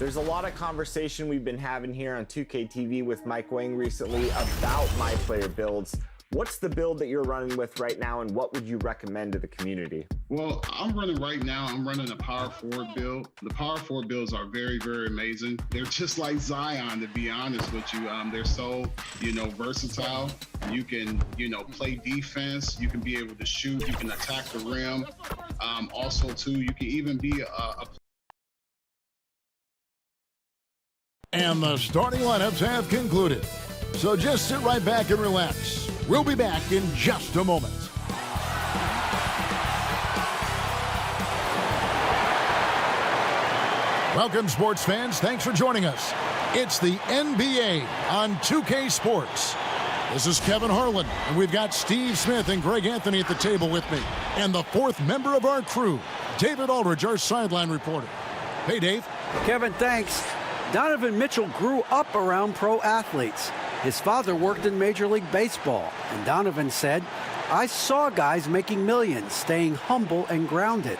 There's a lot of conversation we've been having here on 2K TV with Mike Wang recently about my player builds. What's the build that you're running with right now, and what would you recommend to the community? Well, I'm running a power forward build. The power forward builds are very, very amazing. They're just like Zion, to be honest with you. They're so, versatile. You can, play defense. You can be able to shoot. You can attack the rim. Also, too, you can even be a And the starting lineups have concluded. So just sit right back and relax. We'll be back in just a moment. Welcome, sports fans. Thanks for joining us. It's the NBA on 2K Sports. This is Kevin Harlan, and we've got Steve Smith and Greg Anthony at the table with me. And the fourth member of our crew, David Aldridge, our sideline reporter. Hey, Dave. Kevin, thanks. Donovan Mitchell grew up around pro athletes. His father worked in Major League Baseball, and Donovan said, "I saw guys making millions, staying humble and grounded.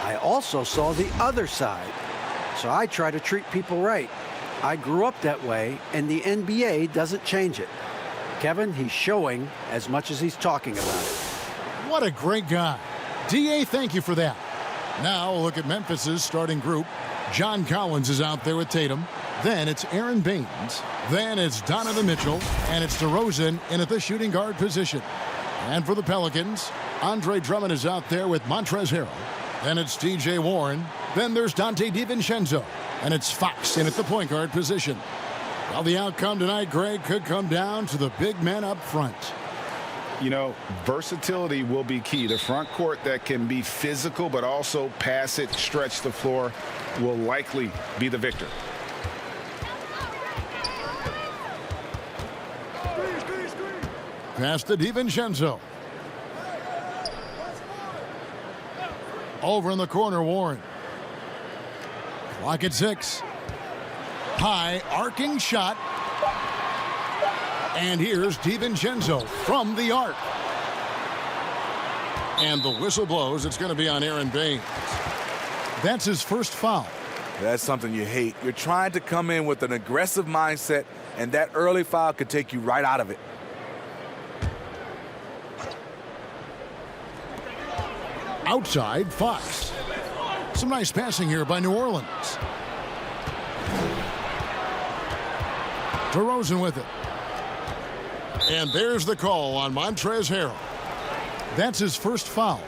I also saw the other side. So I try to treat people right. I grew up that way, and the NBA doesn't change it." Kevin, he's showing as much as he's talking about it. What a great guy. DA, thank you for that. Now, a look at Memphis's starting group. John Collins is out there with Tatum. Then it's Aaron Baines. Then it's Donovan Mitchell. And it's DeRozan in at the shooting guard position. And for the Pelicans, Andre Drummond is out there with Montrezl Harrell. Then it's TJ Warren. Then there's Dante DiVincenzo. And it's Fox in at the point guard position. Well, the outcome tonight, Greg, could come down to the big men up front. Versatility will be key. The front court that can be physical but also pass it, stretch the floor will likely be the victor. Pass to DiVincenzo. Over in the corner, Warren. Clock at 6. High arcing shot. And here's DiVincenzo from the arc. And the whistle blows. It's going to be on Aaron Baines. That's his first foul. That's something you hate. You're trying to come in with an aggressive mindset, and that early foul could take you right out of it. Outside, Fox. Some nice passing here by New Orleans. DeRozan with it. And there's the call on Montrezl Harrell. That's his first foul.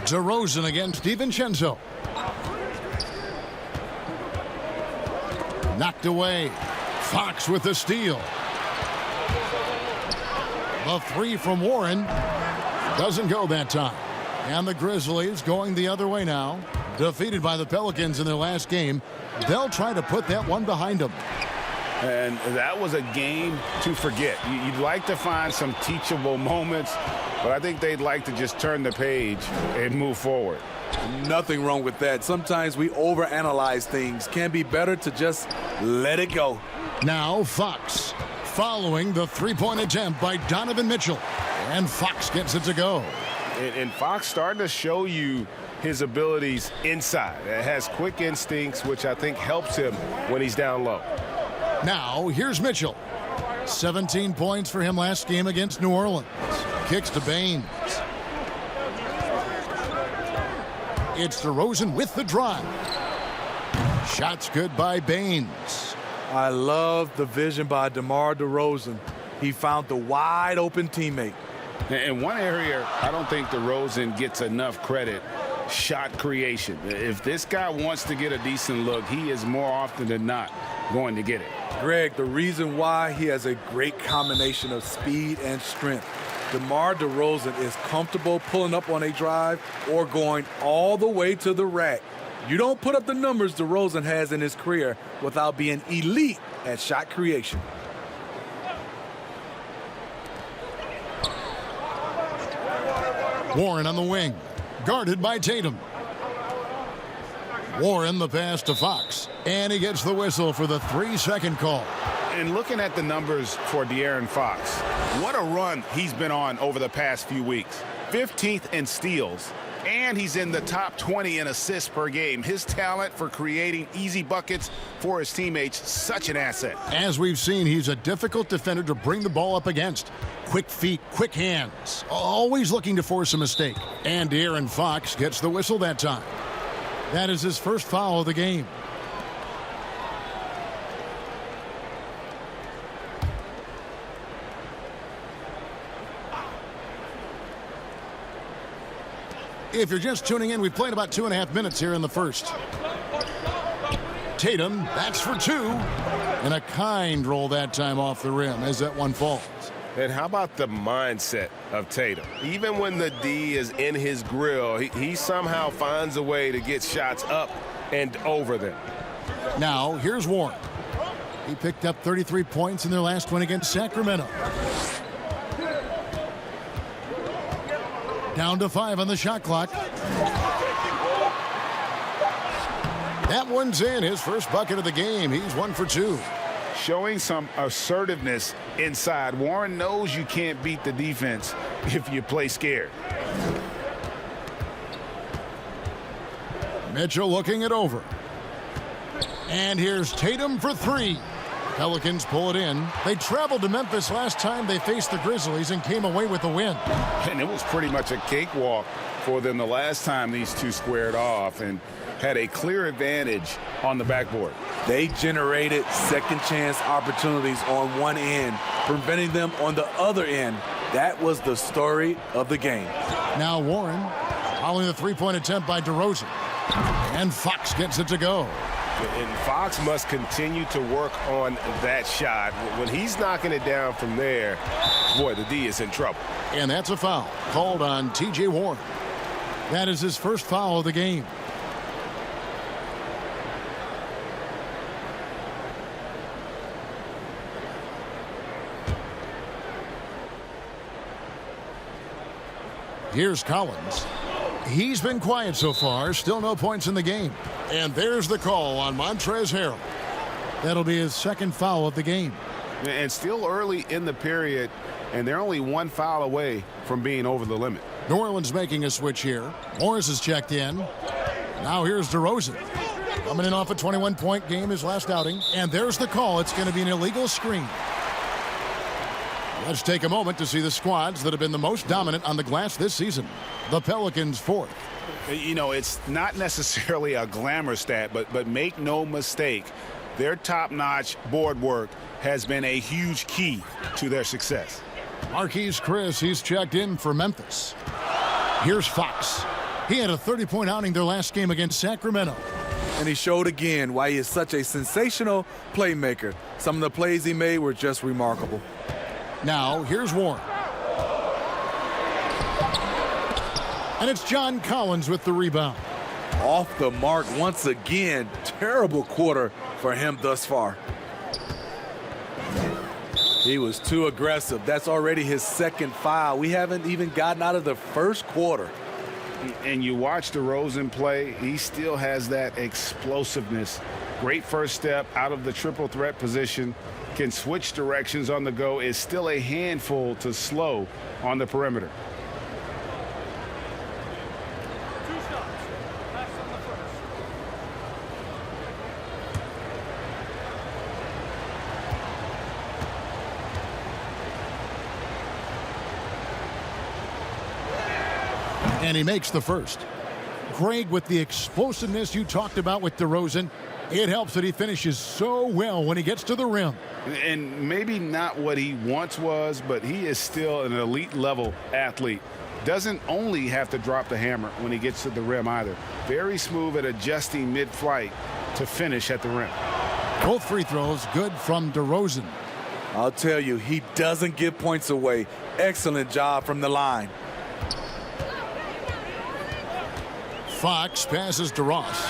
DeRozan against DiVincenzo. Knocked away. Fox with the steal. The three from Warren doesn't go that time. And the Grizzlies going the other way now. Defeated by the Pelicans in their last game. They'll try to put that one behind them. And that was a game to forget. You'd like to find some teachable moments, but I think they'd like to just turn the page and move forward. Nothing wrong with that. Sometimes we overanalyze things. Can be better to just let it go. Now Fox following the three-point attempt by Donovan Mitchell. And Fox gets it to go. And Fox starting to show you his abilities inside. It has quick instincts, which I think helps him when he's down low. Now, here's Mitchell. 17 points for him last game against New Orleans. Kicks to Baines. It's DeRozan with the drive. Shots good by Baines. I love the vision by DeMar DeRozan. He found the wide open teammate. In one area, I don't think DeRozan gets enough credit. Shot creation. If this guy wants to get a decent look, he is more often than not going to get it. Greg, the reason why he has a great combination of speed and strength. DeMar DeRozan is comfortable pulling up on a drive or going all the way to the rack. You don't put up the numbers DeRozan has in his career without being elite at shot creation. Warren on the wing, guarded by Tatum. Warren the pass to Fox. And he gets the whistle for the 3-second call. And looking at the numbers for De'Aaron Fox, what a run he's been on over the past few weeks. 15th in steals, and he's in the top 20 in assists per game. His talent for creating easy buckets for his teammates, such an asset. As we've seen, he's a difficult defender to bring the ball up against. Quick feet, quick hands, always looking to force a mistake. And De'Aaron Fox gets the whistle that time. That is his first foul of the game. If you're just tuning in, we've played about 2.5 minutes here in the first. Tatum, that's for 2. And a kind roll that time off the rim as that one falls. And how about the mindset of Tatum? Even when the D is in his grill, he somehow finds a way to get shots up and over them. Now, here's Warren. He picked up 33 points in their last win against Sacramento. Down to 5 on the shot clock. That one's in, his first bucket of the game. He's 1 for 2. Showing some assertiveness inside. Warren knows you can't beat the defense if you play scared. Mitchell looking it over. And here's Tatum for 3. Pelicans pull it in. They traveled to Memphis last time they faced the Grizzlies and came away with the win. And it was pretty much a cakewalk for them the last time these two squared off and had a clear advantage on the backboard. They generated second chance opportunities on one end, preventing them on the other end. That was the story of the game. Now Warren following the three-point attempt by DeRozan. And Fox gets it to go. And Fox must continue to work on that shot. When he's knocking it down from there, boy, the D is in trouble. And that's a foul called on T.J. Warren. That is his first foul of the game. Here's Collins. He's been quiet so far. Still no points in the game. And there's the call on Montrezl Harrell. That'll be his second foul of the game. And still early in the period, and they're only 1 foul away from being over the limit. New Orleans making a switch here. Morris is checked in. Now here's DeRozan. Coming in off a 21-point game his last outing. And there's the call. It's going to be an illegal screen. Let's take a moment to see the squads that have been the most dominant on the glass this season. The Pelicans 4th. You know, it's not necessarily a glamour stat, but make no mistake, their top-notch board work has been a huge key to their success. Marquise Chris, he's checked in for Memphis. Here's Fox. He had a 30-point outing their last game against Sacramento. And he showed again why he is such a sensational playmaker. Some of the plays he made were just remarkable. Now, here's Warren. And it's John Collins with the rebound. Off the mark once again. Terrible quarter for him thus far. He was too aggressive. That's already his second foul. We haven't even gotten out of the first quarter. And you watch DeRozan play, he still has that explosiveness. Great first step out of the triple threat position. Can switch directions on the go, is still a handful to slow on the perimeter. And he makes the first. Greg, with the explosiveness you talked about with DeRozan, it helps that he finishes so well when he gets to the rim. And maybe not what he once was, but he is still an elite level athlete. Doesn't only have to drop the hammer when he gets to the rim either. Very smooth at adjusting mid-flight to finish at the rim. Both free throws good from DeRozan. I'll tell you, he doesn't give points away. Excellent job from the line. Fox passes to Ross.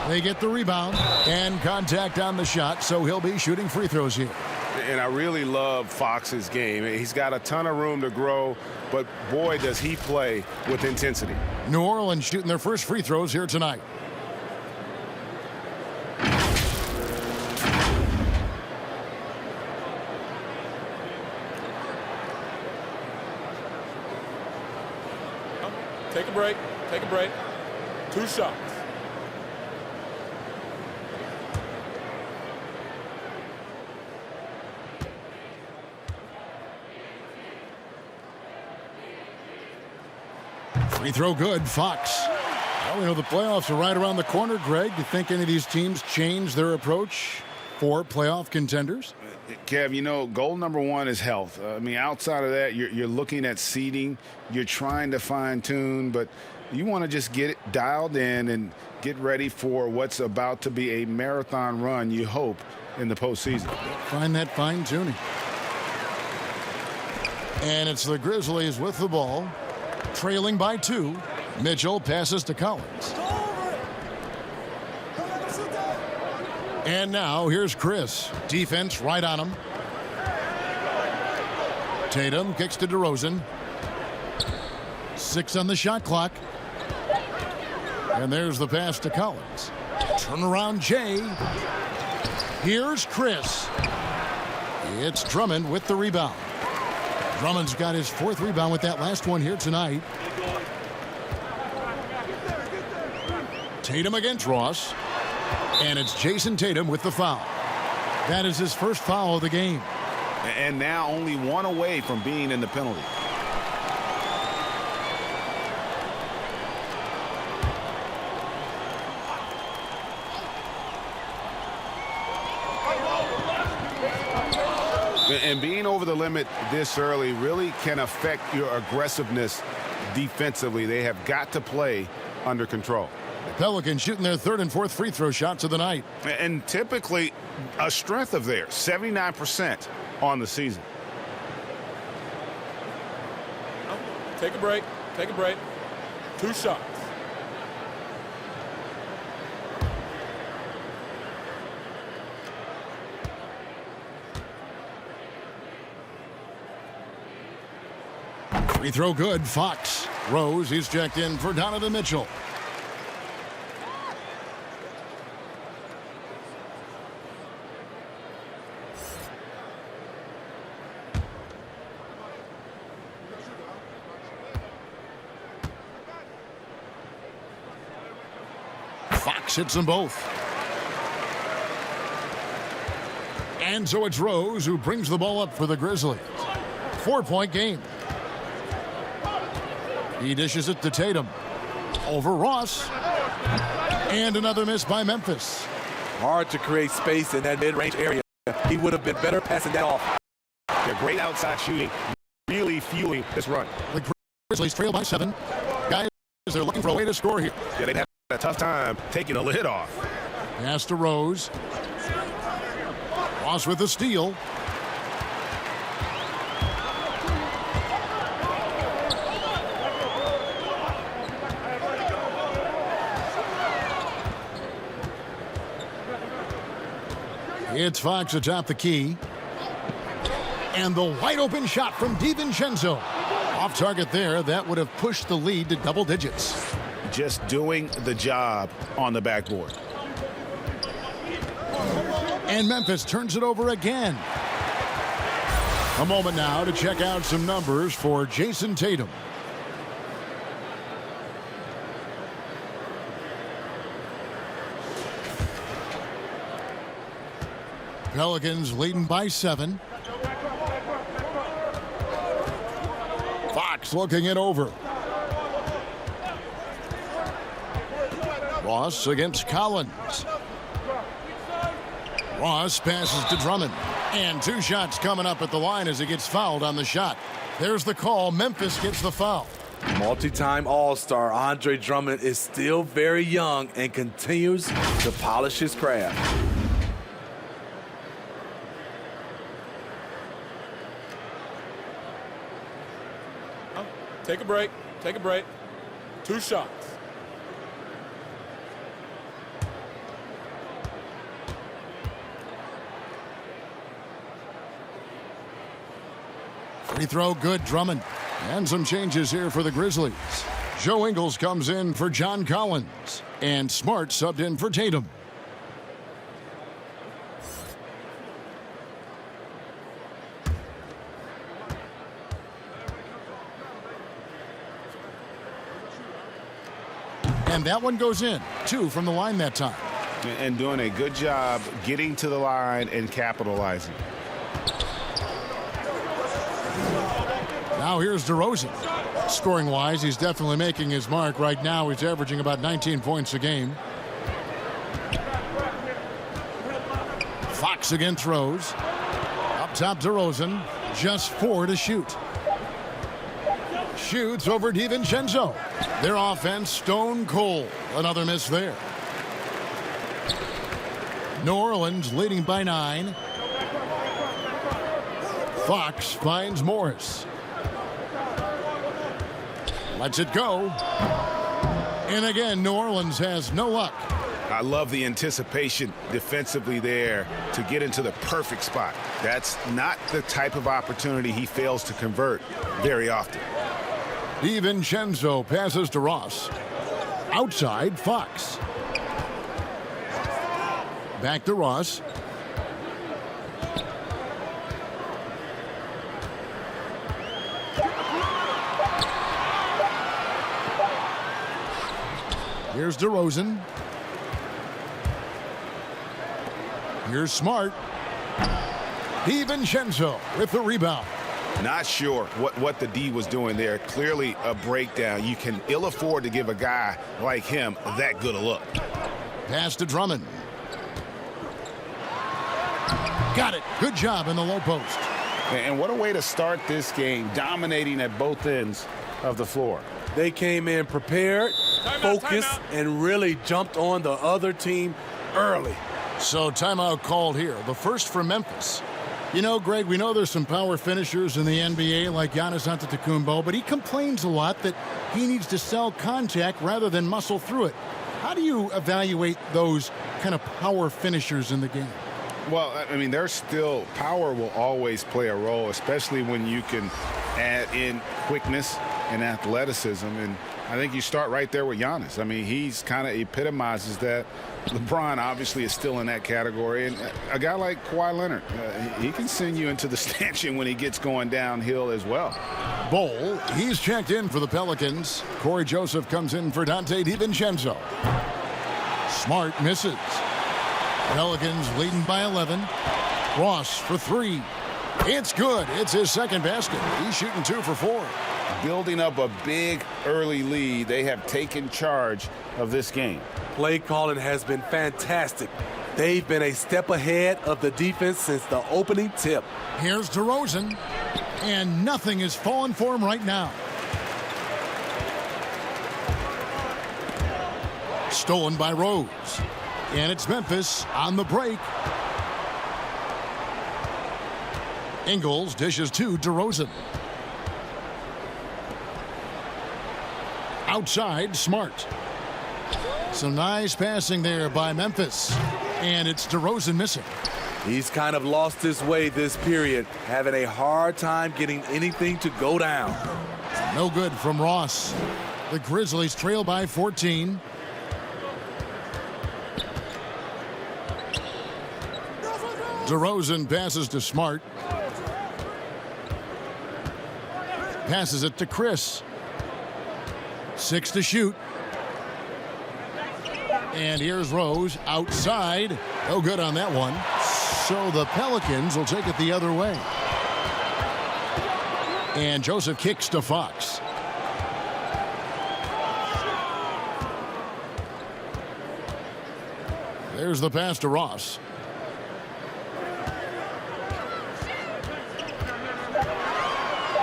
They get the rebound and contact on the shot, so he'll be shooting free throws here. And I really love Fox's game. He's got a ton of room to grow, but boy, does he play with intensity. New Orleans shooting their first free throws here tonight. Take a break. Take a break. 2 shots. Free throw good, Fox. Well, we know the playoffs are right around the corner, Greg. Do you think any of these teams change their approach for playoff contenders? Kev, you know, goal number 1 is health. I mean, outside of that, you're looking at seeding. You're trying to fine-tune, but you want to just get it dialed in and get ready for what's about to be a marathon run, you hope, in the postseason. Find that fine-tuning. And it's the Grizzlies with the ball, trailing by 2. Mitchell passes to Collins. And now here's Chris. Defense right on him. Tatum kicks to DeRozan. 6 on the shot clock. And there's the pass to Collins. Turnaround Jay. Here's Chris. It's Drummond with the rebound. Drummond's got his 4th rebound with that last one here tonight. Tatum against Ross. And it's Jason Tatum with the foul. That is his first foul of the game. And now only 1 away from being in the penalty. And being over the limit this early really can affect your aggressiveness defensively. They have got to play under control. Pelicans shooting their 3rd and 4th free throw shots of the night. And typically a strength of theirs, 79% on the season. Take a break. Take a break. 2 shots. Free throw good, Fox. Rose, he's checked in for Donovan Mitchell. Fox hits them both. And so it's Rose who brings the ball up for the Grizzlies. 4-point game. He dishes it to Tatum. Over Ross. And another miss by Memphis. Hard to create space in that mid-range area. He would have been better passing that off. They're great outside shooting, really fueling this run. The Grizzlies trail by 7. Guys, they're looking for a way to score here. Yeah, they'd have a tough time taking a lid off. Pass to Rose. Ross with the steal. It's Fox atop the key. And the wide open shot from DiVincenzo. Off target there. That would have pushed the lead to double digits. Just doing the job on the backboard. And Memphis turns it over again. A moment now to check out some numbers for Jason Tatum. Pelicans leading by 7. Fox looking it over. Ross against Collins. Ross passes to Drummond. And 2 shots coming up at the line as he gets fouled on the shot. There's the call. Memphis gets the foul. Multi-time All-Star Andre Drummond is still very young and continues to polish his craft. Take a break. Take a break. 2 shots. Free throw good, Drummond. And some changes here for the Grizzlies. Joe Ingles comes in for John Collins. And Smart subbed in for Tatum. And that one goes in. 2 from the line that time. And doing a good job getting to the line and capitalizing. Now here's DeRozan. Scoring-wise, he's definitely making his mark. Right now, he's averaging about 19 points a game. Fox again throws. Up top, DeRozan. Just 4 to shoot. Shoots over DiVincenzo. Their offense stone cold. Another miss there. New Orleans leading by 9. Fox finds Morris. Lets it go. And again, New Orleans has no luck. I love the anticipation defensively there to get into the perfect spot. That's not the type of opportunity he fails to convert very often. DiVincenzo passes to Ross. Outside, Fox. Back to Ross. Here's DeRozan. Here's Smart. DiVincenzo with the rebound. Not sure what the D was doing there. Clearly a breakdown. You can ill afford to give a guy like him that good a look. Pass to Drummond. Got it. Good job in the low post. And what a way to start this game, dominating at both ends of the floor. They came in prepared, focused, and really jumped on the other team early. So timeout called here. The first for Memphis. You know, Greg, we know there's some power finishers in the NBA like Giannis Antetokounmpo, but he complains a lot that he needs to sell contact rather than muscle through it. How do you evaluate those kind of power finishers in the game? Well, I mean, there's still power will always play a role, especially when you can add in quickness and athleticism. And I think you start right there with Giannis. I mean, he's kind of epitomizes that. LeBron obviously is still in that category. And a guy like Kawhi Leonard, he can send you into the stanchion when he gets going downhill as well. Bowl, he's checked in for the Pelicans. Corey Joseph comes in for Dante DiVincenzo. Smart misses. Pelicans leading by 11. Ross for 3. It's good. It's his second basket. He's shooting 2 for 4. Building up a big early lead, they have taken charge of this game. Play calling has been fantastic. They've been a step ahead of the defense since the opening tip. Here's DeRozan, and nothing is falling for him right now. Stolen by Rose. And it's Memphis on the break. Ingles dishes to DeRozan. Outside, Smart. Some nice passing there by Memphis. And it's DeRozan missing. He's kind of lost his way this period, having a hard time getting anything to go down. No good from Ross. The Grizzlies trail by 14. DeRozan passes to Smart. Passes it to Chris. 6 to shoot. And here's Rose outside. No good on that one. So the Pelicans will take it the other way. And Joseph kicks to Fox. There's the pass to Ross.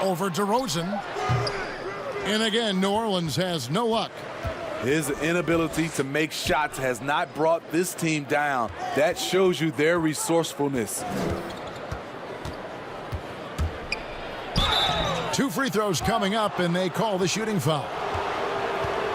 Over DeRozan. And again, New Orleans has no luck. His inability to make shots has not brought this team down. That shows you their resourcefulness. 2 free throws coming up, and they call the shooting foul.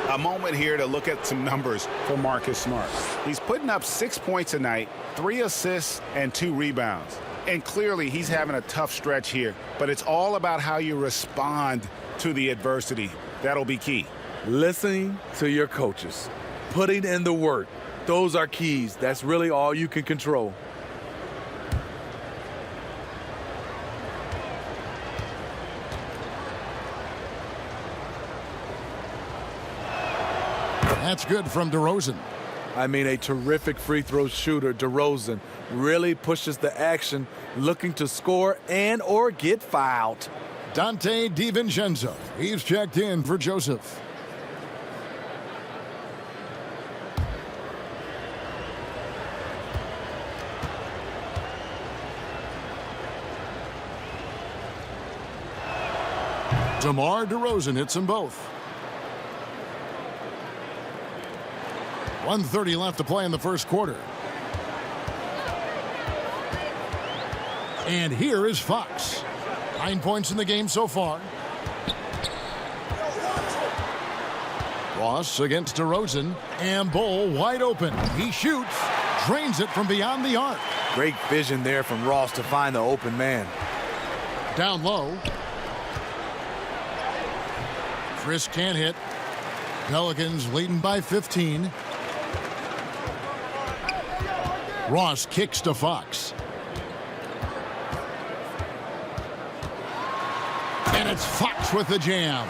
A moment here to look at some numbers for Marcus Smart. He's putting up 6 points a night, 3 assists, and 2 rebounds. And clearly he's having a tough stretch here, but it's all about how you respond to the adversity. That'll be key. Listening to your coaches, putting in the work. Those are keys. That's really all you can control. That's good from DeRozan. I mean, a terrific free throw shooter. DeRozan really pushes the action, looking to score and or get fouled. Dante DiVincenzo. He's checked in for Joseph. DeMar DeRozan hits them both. 1:30 left to play in the first quarter. And here is Fox. 9 points in the game so far. Ross against DeRozan. And Bull wide open. He shoots. Drains it from beyond the arc. Great vision there from Ross to find the open man. Down low. Chris can't hit. Pelicans leading by 15. Ross kicks to Fox. And it's Fox with the jam.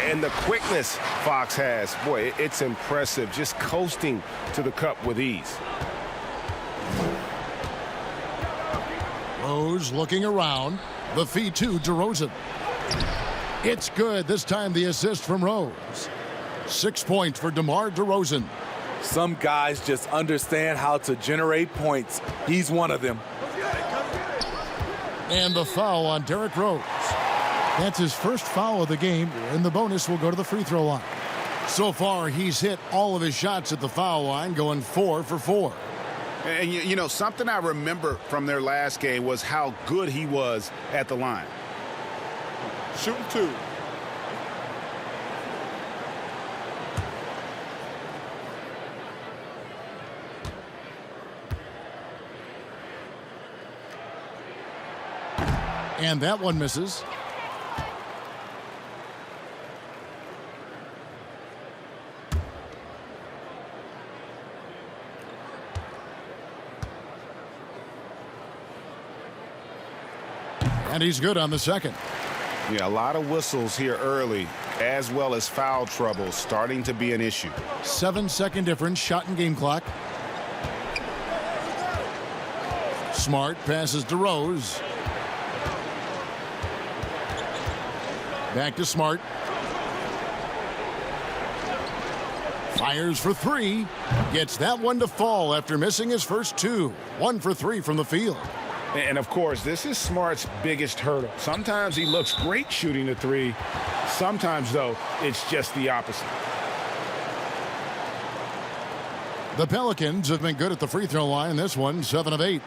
And the quickness Fox has, boy, it's impressive. Just coasting to the cup with ease. Rose looking around. The feed to DeRozan. It's good. This time the assist from Rose. 6 points for DeMar DeRozan. Some guys just understand how to generate points. He's one of them. And the foul on Derrick Rose. That's his first foul of the game, and the bonus will go to the free throw line. So far, he's hit all of his shots at the foul line, going 4 for 4. And you know, something I remember from their last game was how good he was at the line. Shooting 2. And that one misses. And he's good on the second. Yeah, a lot of whistles here early, as well as foul trouble starting to be an issue. 7-second difference, shot and game clock. Smart passes to Rose. Back to Smart. Fires for 3. Gets that one to fall after missing his first 2. 1 for 3 from the field. And of course, this is Smart's biggest hurdle. Sometimes he looks great shooting the 3. Sometimes, though, it's just the opposite. The Pelicans have been good at the free throw line. This one, 7 of 8.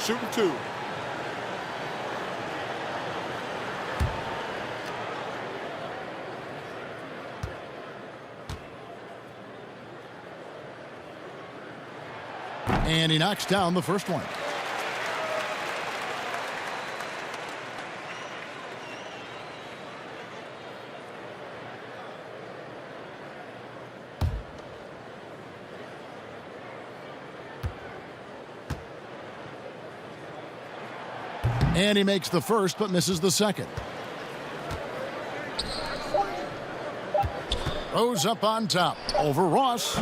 Shooting 2. And he knocks down the first one. And he makes the first but misses the second. Rose up on top over Ross.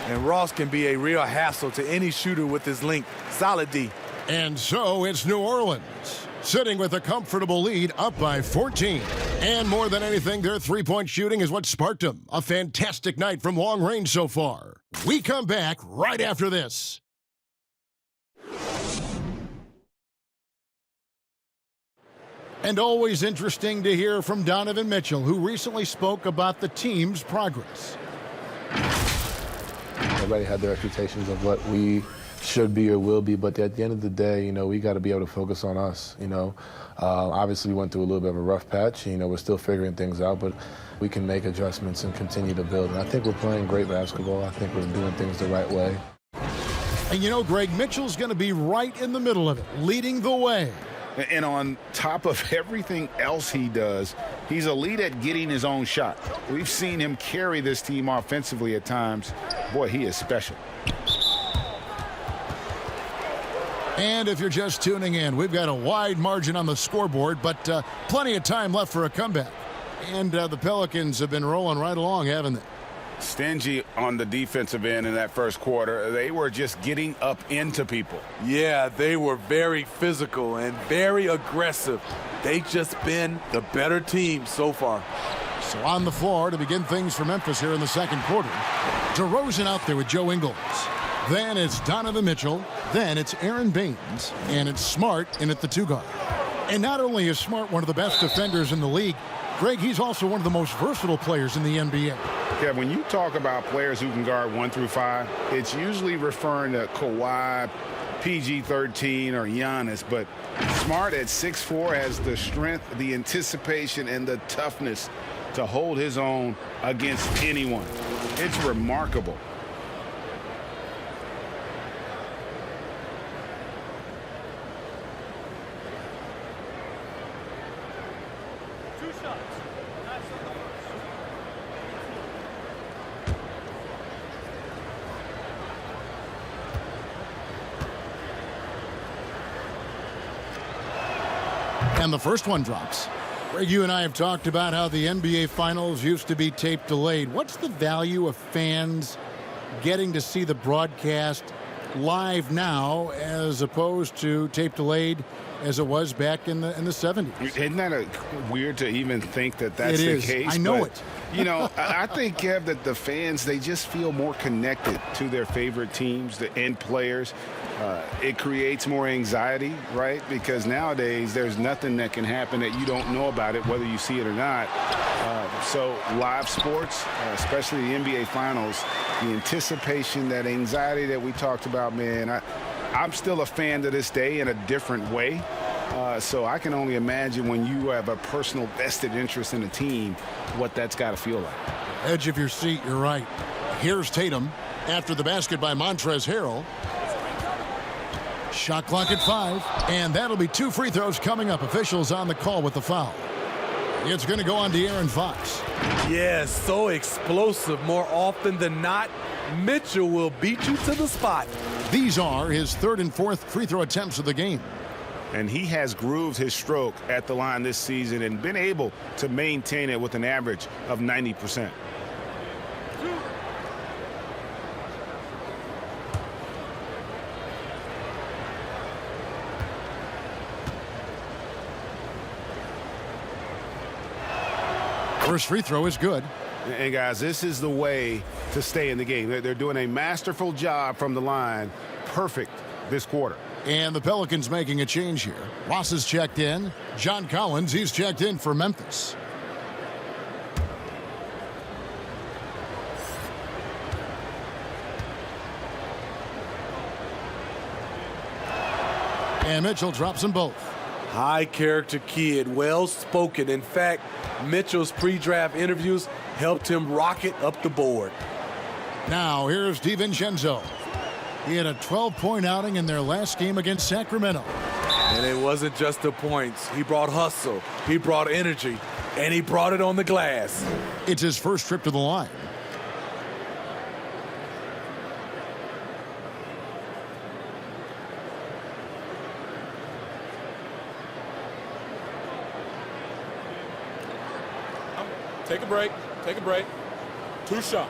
And Ross can be a real hassle to any shooter with his length. Solid D. And so it's New Orleans, sitting with a comfortable lead, up by 14. And more than anything, their three-point shooting is what sparked them. A fantastic night from long range so far. We come back right after this. And always interesting to hear from Donovan Mitchell, who recently spoke about the team's progress. Everybody had their expectations of what we should be or will be, but at the end of the day, you know, we got to be able to focus on us, you know. Obviously, we went through a little bit of a rough patch. You know, we're still figuring things out, but we can make adjustments and continue to build. And I think we're playing great basketball. I think we're doing things the right way. And you know, Greg, Mitchell's going to be right in the middle of it, leading the way. And on top of everything else he does, he's elite at getting his own shot. We've seen him carry this team offensively at times. Boy, he is special. And if you're just tuning in, we've got a wide margin on the scoreboard, but plenty of time left for a comeback. And the Pelicans have been rolling right along, haven't they? Stingy on the defensive end in that first quarter. They were just getting up into people. Yeah, they were very physical and very aggressive. They've just been the better team so far. So on the floor to begin things for Memphis here in the second quarter. DeRozan out there with Joe Ingles. Then it's Donovan Mitchell. Then it's Aaron Baines. And it's Smart in at the 2 guard. And not only is Smart one of the best defenders in the league, Greg, he's also one of the most versatile players in the NBA. Yeah, when you talk about players who can guard 1 through 5, it's usually referring to Kawhi, PG-13, or Giannis. But Smart at 6'4" has the strength, the anticipation, and the toughness to hold his own against anyone. It's remarkable. And the first one drops. Greg, you and I have talked about how the NBA Finals used to be tape delayed. What's the value of fans getting to see the broadcast live now as opposed to tape delayed as it was back in the 70s? Isn't that weird to even think that that's the case? I know it. You know, I think, Kev, that the fans, they just feel more connected to their favorite teams and players. It creates more anxiety, right? Because nowadays there's nothing that can happen that you don't know about it, whether you see it or not. So live sports, especially the NBA Finals, the anticipation, that anxiety that we talked about, man, I'm still a fan to this day in a different way. So I can only imagine when you have a personal vested interest in a team, what that's got to feel like. Edge of your seat, you're right. Here's Tatum after the basket by Montrezl Harrell. Shot clock at 5, and that'll be 2 free throws coming up. Officials on the call with the foul. It's going to go on to Aaron Fox. Yes, so explosive. More often than not, Mitchell will beat you to the spot. These are his 3rd and 4th free throw attempts of the game. And he has grooved his stroke at the line this season and been able to maintain it with an average of 90%. First free throw is good. And guys, this is the way to stay in the game. They're doing a masterful job from the line. Perfect this quarter. And the Pelicans making a change here. Ross is checked in. John Collins, he's checked in for Memphis. And Mitchell drops them both. High character kid, well spoken. In fact, Mitchell's pre-draft interviews helped him rocket up the board. Now here's DiVincenzo. He had a 12-point outing in their last game against Sacramento. And it wasn't just the points. He brought hustle, he brought energy, and he brought it on the glass. It's his first trip to the line. Take a break. Take a break. 2 shots.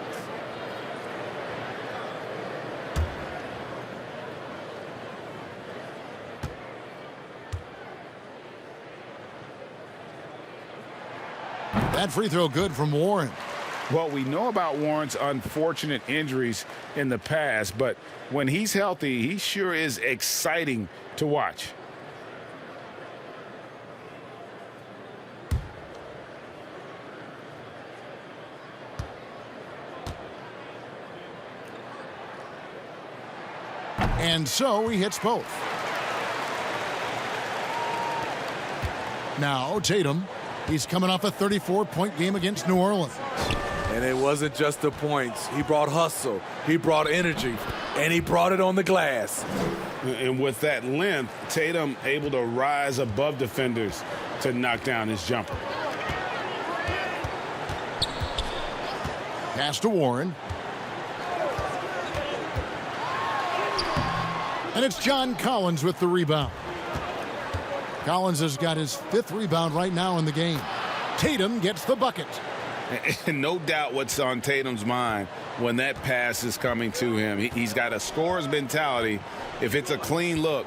That free throw good from Warren. Well, we know about Warren's unfortunate injuries in the past, but when he's healthy, he sure is exciting to watch. And so he hits both. Now Tatum. He's coming off a 34-point game against New Orleans. And it wasn't just the points. He brought hustle, he brought energy, and he brought it on the glass. And with that length, Tatum able to rise above defenders to knock down his jumper. Pass to Warren. And it's John Collins with the rebound. Collins has got his 5th rebound right now in the game. Tatum gets the bucket. And no doubt what's on Tatum's mind when that pass is coming to him. He's got a scorer's mentality. If it's a clean look,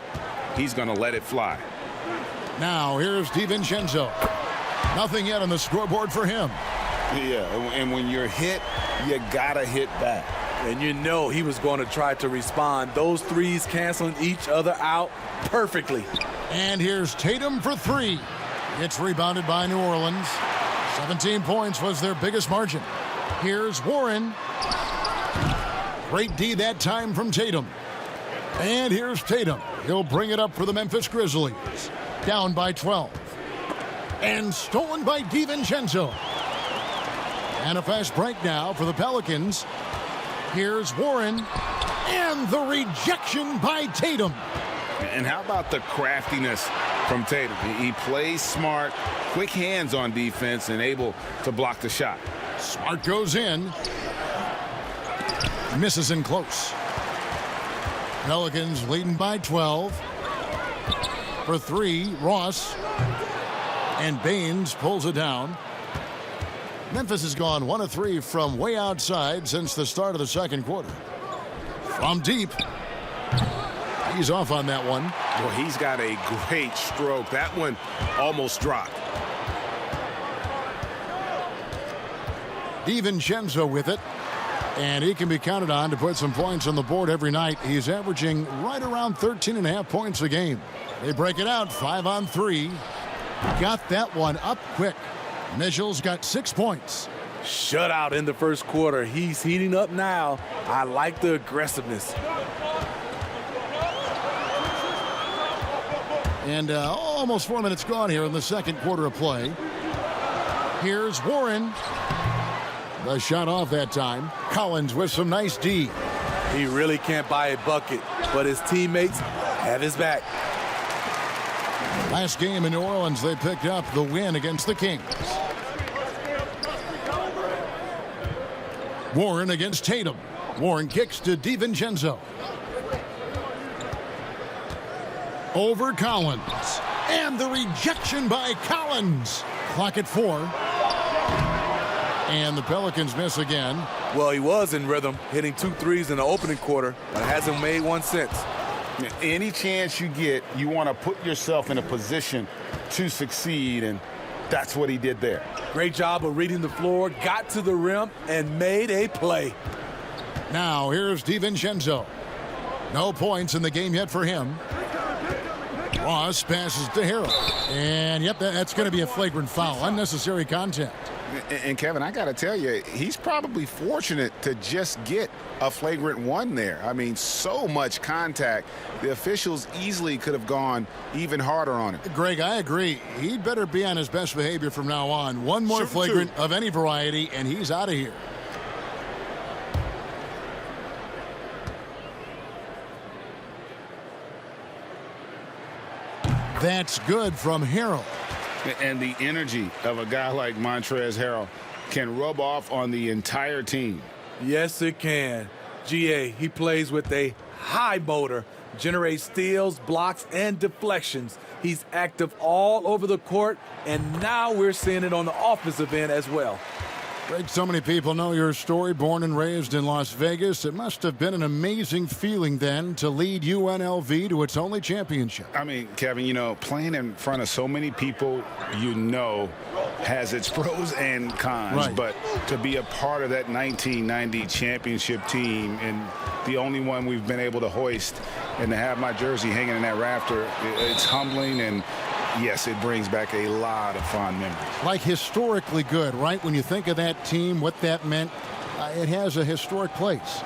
he's going to let it fly. Now here's DiVincenzo. Nothing yet on the scoreboard for him. Yeah, and when you're hit, you got to hit back. And you know he was going to try to respond. Those threes canceling each other out perfectly. And here's Tatum for 3. It's rebounded by New Orleans. 17 points was their biggest margin. Here's Warren. Great D that time from Tatum. And here's Tatum. He'll bring it up for the Memphis Grizzlies. Down by 12. And stolen by DiVincenzo. And a fast break now for the Pelicans. Here's Warren. And the rejection by Tatum. And how about the craftiness from Tatum? He plays smart, quick hands on defense, and able to block the shot. Smart goes in. Misses in close. Pelicans leading by 12. For 3, Ross. And Baines pulls it down. Memphis has gone 1 of 3 from way outside since the start of the second quarter. From deep. He's off on that one. Well, he's got a great stroke. That one almost dropped. DiVincenzo with it. And he can be counted on to put some points on the board every night. He's averaging right around 13.5 points a game. They break it out 5 on 3. Got that one up quick. Mitchell's got 6 points. Shutout in the first quarter. He's heating up now. I like the aggressiveness. And almost 4 minutes gone here in the second quarter of play. Here's Warren. The shot off that time. Collins with some nice D. He really can't buy a bucket, but his teammates have his back. Last game in New Orleans, they picked up the win against the Kings. Warren against Tatum. Warren kicks to DiVincenzo. Over Collins. And the rejection by Collins. Clock at 4. And the Pelicans miss again. Well, he was in rhythm, hitting 2 threes in the opening quarter, but hasn't made one since. Any chance you get, you want to put yourself in a position to succeed, and that's what he did there. Great job of reading the floor, got to the rim, and made a play. Now here's DiVincenzo. No points in the game yet for him. Ross passes to Harrell. And, yep, that's going to be a flagrant foul. Unnecessary contact. And Kevin, I got to tell you, he's probably fortunate to just get a flagrant 1 there. I mean, so much contact. The officials easily could have gone even harder on him. Greg, I agree. He'd better be on his best behavior from now on. One more flagrant of any variety, and he's out of here. That's good from Harrell. And the energy of a guy like Montrezl Harrell can rub off on the entire team. Yes, it can. GA, he plays with a high motor, generates steals, blocks, and deflections. He's active all over the court, and now we're seeing it on the offensive end as well. Greg, so many people know your story. Born and raised in Las Vegas, it must have been an amazing feeling then to lead UNLV to its only championship. I mean, Kevin, you know, playing in front of so many people, you know, has its pros and cons. Right. But to be a part of that 1990 championship team and the only one we've been able to hoist and to have my jersey hanging in that rafter, it's humbling, and yes, it brings back a lot of fond memories. Like historically good, right? When you think of that team, what that meant, it has a historic place.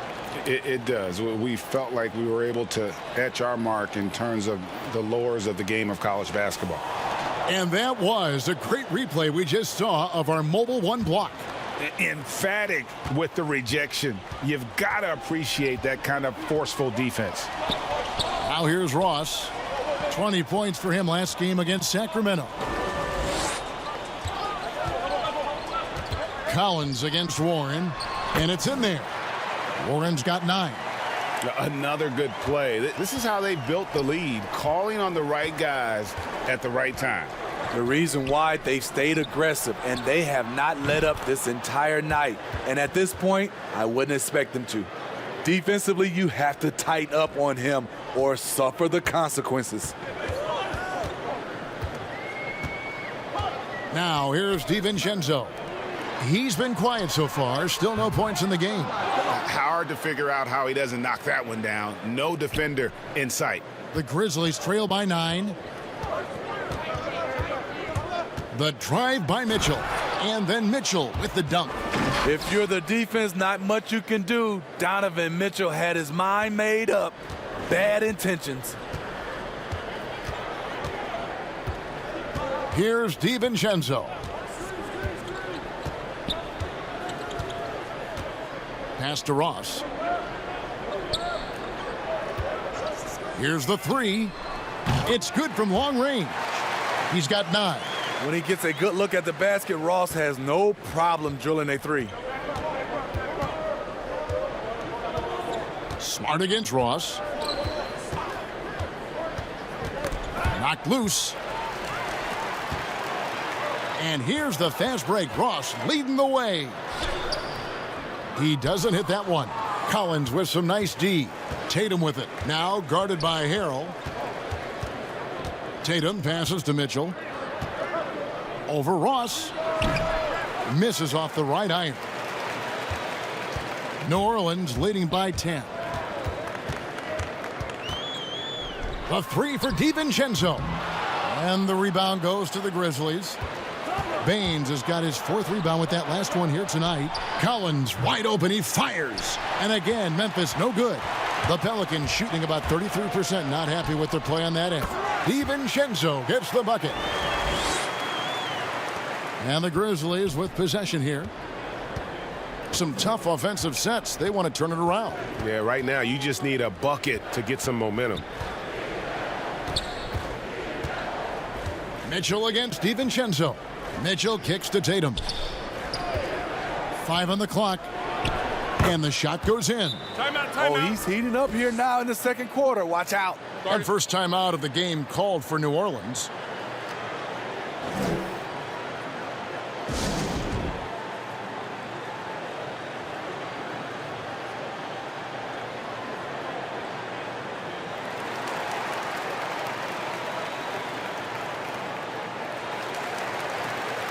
It does. We felt like we were able to etch our mark in terms of the lowers of the game of college basketball. And that was a great replay we just saw of our mobile one block. Emphatic with the rejection. You've got to appreciate that kind of forceful defense. Now here's Ross. 20 points for him last game against Sacramento. Collins against Warren, and it's in there. Warren's got 9. Another good play. This is how they built the lead, calling on the right guys at the right time. The reason why they've stayed aggressive, and they have not let up this entire night. And at this point, I wouldn't expect them to. Defensively, you have to tighten up on him or suffer the consequences. Now here's DiVincenzo. He's been quiet so far. Still no points in the game. Hard to figure out how he doesn't knock that one down. No defender in sight. The Grizzlies trail by 9. The drive by Mitchell. And then Mitchell with the dunk. If you're the defense, not much you can do. Donovan Mitchell had his mind made up. Bad intentions. Here's DiVincenzo. Pass to Ross. Here's the 3. It's good from long range. He's got 9. When he gets a good look at the basket, Ross has no problem drilling a 3. Smart against Ross. Knocked loose. And here's the fast break. Ross leading the way. He doesn't hit that one. Collins with some nice D. Tatum with it. Now guarded by Harrell. Tatum passes to Mitchell. Over Ross. Misses off the right iron. New Orleans leading by 10. The 3 for DiVincenzo. And the rebound goes to the Grizzlies. Baines has got his 4th rebound with that last one here tonight. Collins wide open. He fires. And again, Memphis no good. The Pelicans shooting about 33%. Not happy with their play on that end. DiVincenzo gets the bucket. And the Grizzlies with possession here. Some tough offensive sets. They want to turn it around. Yeah, right now you just need a bucket to get some momentum. Mitchell against DiVincenzo. Mitchell kicks to Tatum. 5 on the clock. And the shot goes in. Oh, he's heating up here now in the second quarter. Watch out. And first time out of the game called for New Orleans.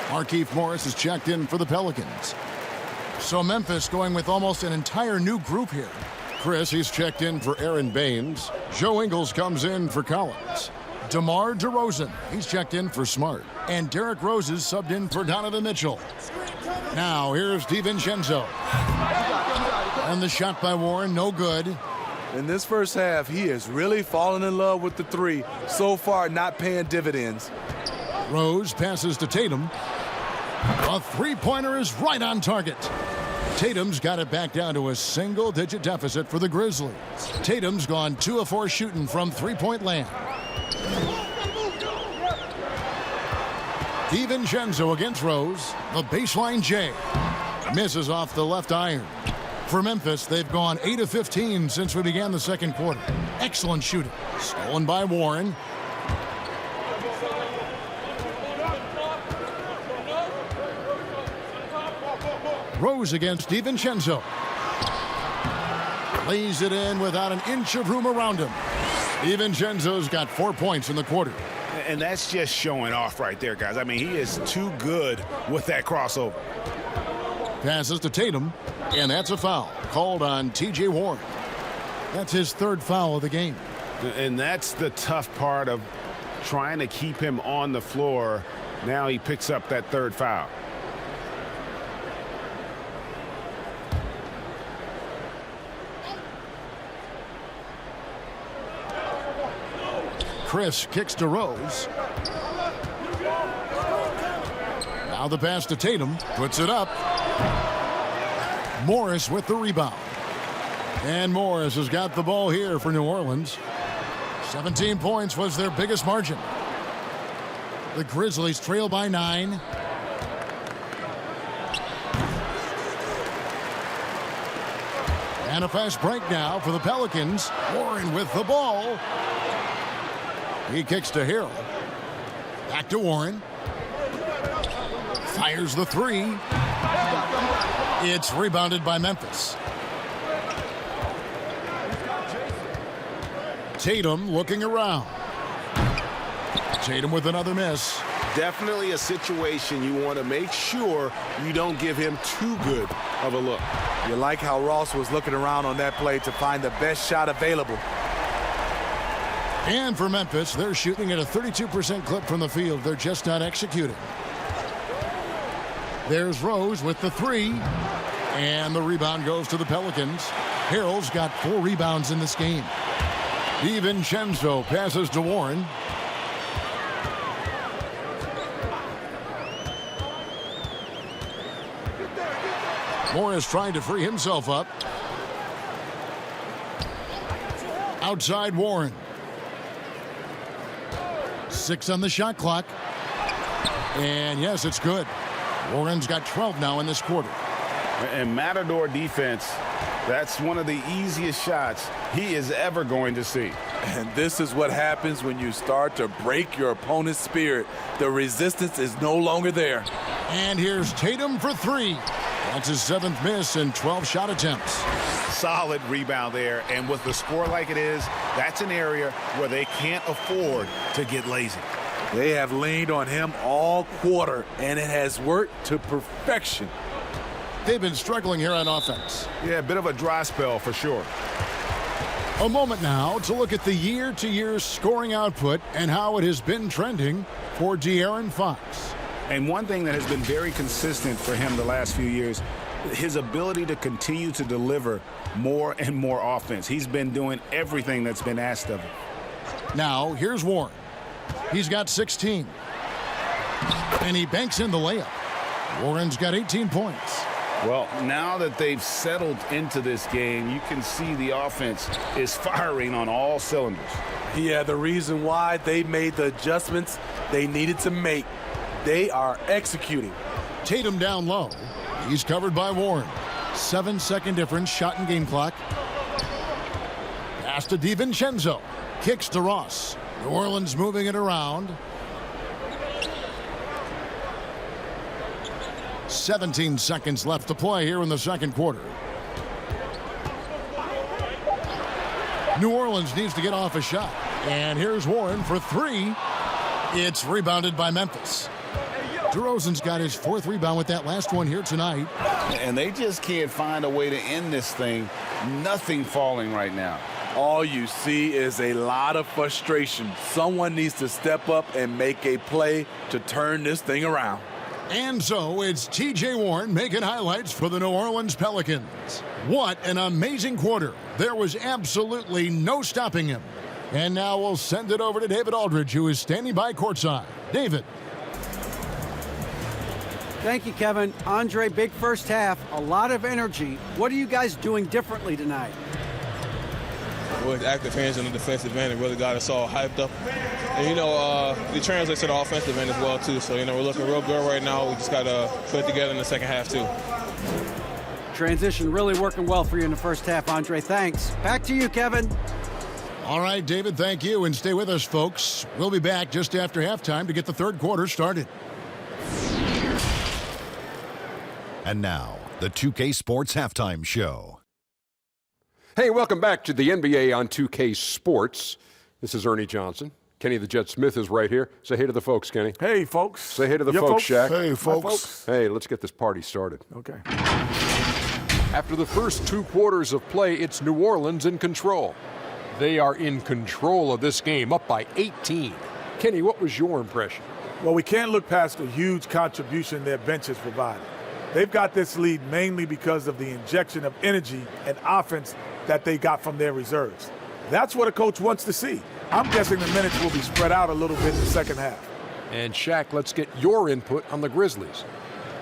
Markieff Morris is checked in for the Pelicans. So Memphis going with almost an entire new group here. Chris, he's checked in for Aaron Baines. Joe Ingles comes in for Collins. DeMar DeRozan, he's checked in for Smart. And Derrick Rose is subbed in for Donovan Mitchell. Now here's DiVincenzo. And the shot by Warren, no good. In this first half, he is really falling in love with the 3. So far, not paying dividends. Rose passes to Tatum. A 3-pointer is right on target. Tatum's got it back down to a single-digit deficit for the Grizzlies. Tatum's gone 2 of 4 shooting from 3-point land. DiVincenzo against Rose. The baseline J. Misses off the left iron. For Memphis, they've gone 8 of 15 since we began the second quarter. Excellent shooting. Stolen by Warren. Rose against DiVincenzo. Lays it in without an inch of room around him. DiVincenzo's got 4 points in the quarter. And that's just showing off right there, guys. I mean, he is too good with that crossover. Passes to Tatum, and that's a foul called on T.J. Warren. That's his 3rd foul of the game. And that's the tough part of trying to keep him on the floor. Now he picks up that 3rd foul. Chris kicks to Rose. Now the pass to Tatum. Puts it up. Morris with the rebound. And Morris has got the ball here for New Orleans. 17 points was their biggest margin. The Grizzlies trail by 9. And a fast break now for the Pelicans. Warren with the ball. He kicks to Hill. Back to Warren. Fires the 3. It's rebounded by Memphis. Tatum looking around. Tatum with another miss. Definitely a situation you want to make sure you don't give him too good of a look. You like how Ross was looking around on that play to find the best shot available. And for Memphis, they're shooting at a 32% clip from the field. They're just not executing. There's Rose with the 3. And the rebound goes to the Pelicans. Harrell's got 4 rebounds in this game. DiVincenzo passes to Warren. Morris trying to free himself up. Outside Warren. 6 on the shot clock. And yes, it's good. Warren's got 12 now in this quarter. And Matador defense, that's one of the easiest shots he is ever going to see. And this is what happens when you start to break your opponent's spirit. The resistance is no longer there. And here's Tatum for 3. That's his 7th miss in 12 shot attempts. Solid rebound there, and with the score like it is, that's an area where they can't afford to get lazy. They have leaned on him all quarter, and it has worked to perfection. They've been struggling here on offense. Yeah, a bit of a dry spell for sure. A moment now to look at the year-to-year scoring output and how it has been trending for De'Aaron Fox. And one thing that has been very consistent for him the last few years, his ability to continue to deliver more and more offense. He's been doing everything that's been asked of him. Now, here's Warren. He's got 16. And he banks in the layup. Warren's got 18 points. Well, now that they've settled into this game, you can see the offense is firing on all cylinders. Yeah, the reason why they made the adjustments they needed to make. They are executing. Tatum down low. He's covered by Warren. 7-second difference, shot and game clock. Pass to DiVincenzo. Kicks to Ross. New Orleans moving it around. 17 seconds left to play here in the second quarter. New Orleans needs to get off a shot. And here's Warren for 3. It's rebounded by Memphis. DeRozan's got his 4th rebound with that last one here tonight. And they just can't find a way to end this thing. Nothing falling right now. All you see is a lot of frustration. Someone needs to step up and make a play to turn this thing around. And so it's T.J. Warren making highlights for the New Orleans Pelicans. What an amazing quarter. There was absolutely no stopping him. And now we'll send it over to David Aldridge, who is standing by courtside. David. Thank you, Kevin. Andre, big first half, a lot of energy. What are you guys doing differently tonight? With active hands on the defensive end, it really got us all hyped up. And, it translates to the offensive end as well, too. So, we're looking real good right now. We just got to put it together in the second half, too. Transition really working well for you in the first half, Andre. Thanks. Back to you, Kevin. All right, David, thank you. And stay with us, folks. We'll be back just after halftime to get the third quarter started. And now, the 2K Sports Halftime Show. Hey, welcome back to the NBA on 2K Sports. This is Ernie Johnson. Kenny the Jet Smith is right here. Say hey to the folks, Kenny. Hey, folks. Say hey to the folks, Shaq. Hey, folks. Hey, let's get this party started. Okay. After the first 2 quarters of play, it's New Orleans in control. They are in control of this game, up by 18. Kenny, what was your impression? Well, we can't look past the huge contribution their bench has provided. They've got this lead mainly because of the injection of energy and offense that they got from their reserves. That's what a coach wants to see. I'm guessing the minutes will be spread out a little bit in the second half. And Shaq, let's get your input on the Grizzlies.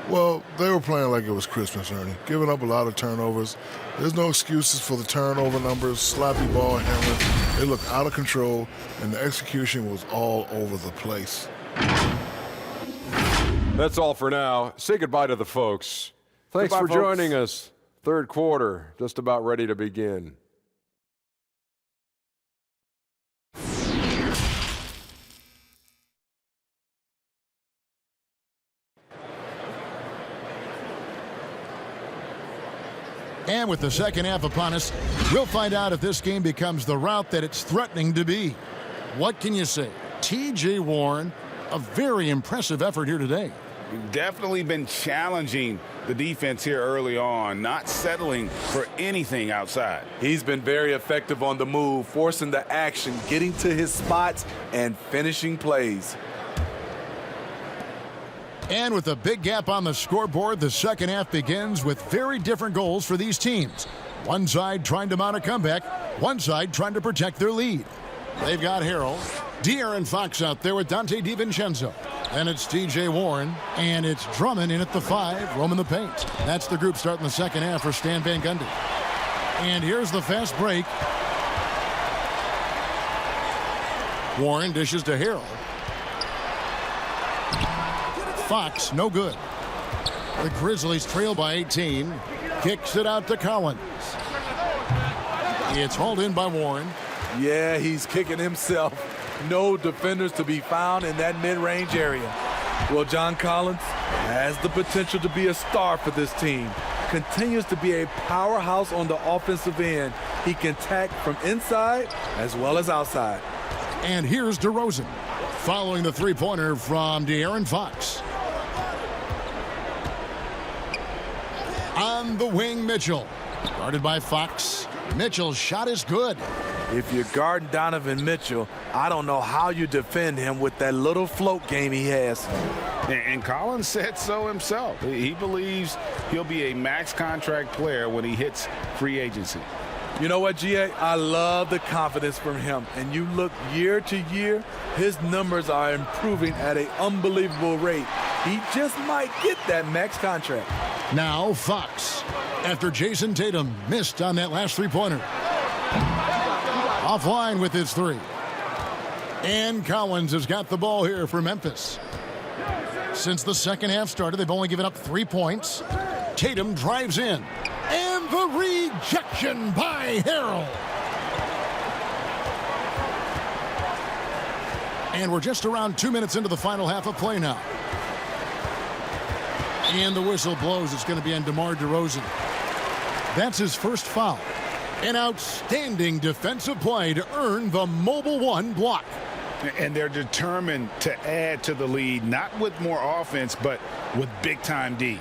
Well, they were playing like it was Christmas, Ernie, giving up a lot of turnovers. There's no excuses for the turnover numbers, sloppy ball handling. They looked out of control, and the execution was all over the place. That's all for now. Say goodbye to the folks. Thanks for joining us. Third quarter, just about ready to begin. And with the second half upon us, we'll find out if this game becomes the route that it's threatening to be. What can you say? T.J. Warren, a very impressive effort here today. Definitely been challenging the defense here early on, not settling for anything outside. He's been very effective on the move, forcing the action, getting to his spots, and finishing plays. And with a big gap on the scoreboard, the second half begins with very different goals for these teams. One side trying to mount a comeback, one side trying to protect their lead. They've got Harrell, De'Aaron Fox out there with Dante DiVincenzo. Then it's T.J. Warren, and it's Drummond in at the 5, roaming the paint. That's the group starting the second half for Stan Van Gundy. And here's the fast break. Warren dishes to Harrell. Fox, no good. The Grizzlies trail by 18. Kicks it out to Collins. It's hauled in by Warren. Yeah, he's kicking himself. No defenders to be found in that mid-range area. Well, John Collins has the potential to be a star for this team. Continues to be a powerhouse on the offensive end. He can attack from inside as well as outside. And here's DeRozan, following the three-pointer from De'Aaron Fox. On the wing, Mitchell. Guarded by Fox. Mitchell's shot is good. If you're guarding Donovan Mitchell, I don't know how you defend him with that little float game he has. And Collins said so himself. He believes he'll be a max contract player when he hits free agency. You know what, G.A.? I love the confidence from him. And you look year to year, his numbers are improving at an unbelievable rate. He just might get that max contract. Now Fox, after Jason Tatum missed on that last three-pointer. Offline with his 3. And Collins has got the ball here for Memphis. Since the second half started, they've only given up 3 points. Tatum drives in. And the rejection by Harrell. And we're just around 2 minutes into the final half of play now. And the whistle blows. It's going to be on DeMar DeRozan. That's his first foul. An outstanding defensive play to earn the Mobile One block. And they're determined to add to the lead, not with more offense, but with big-time D.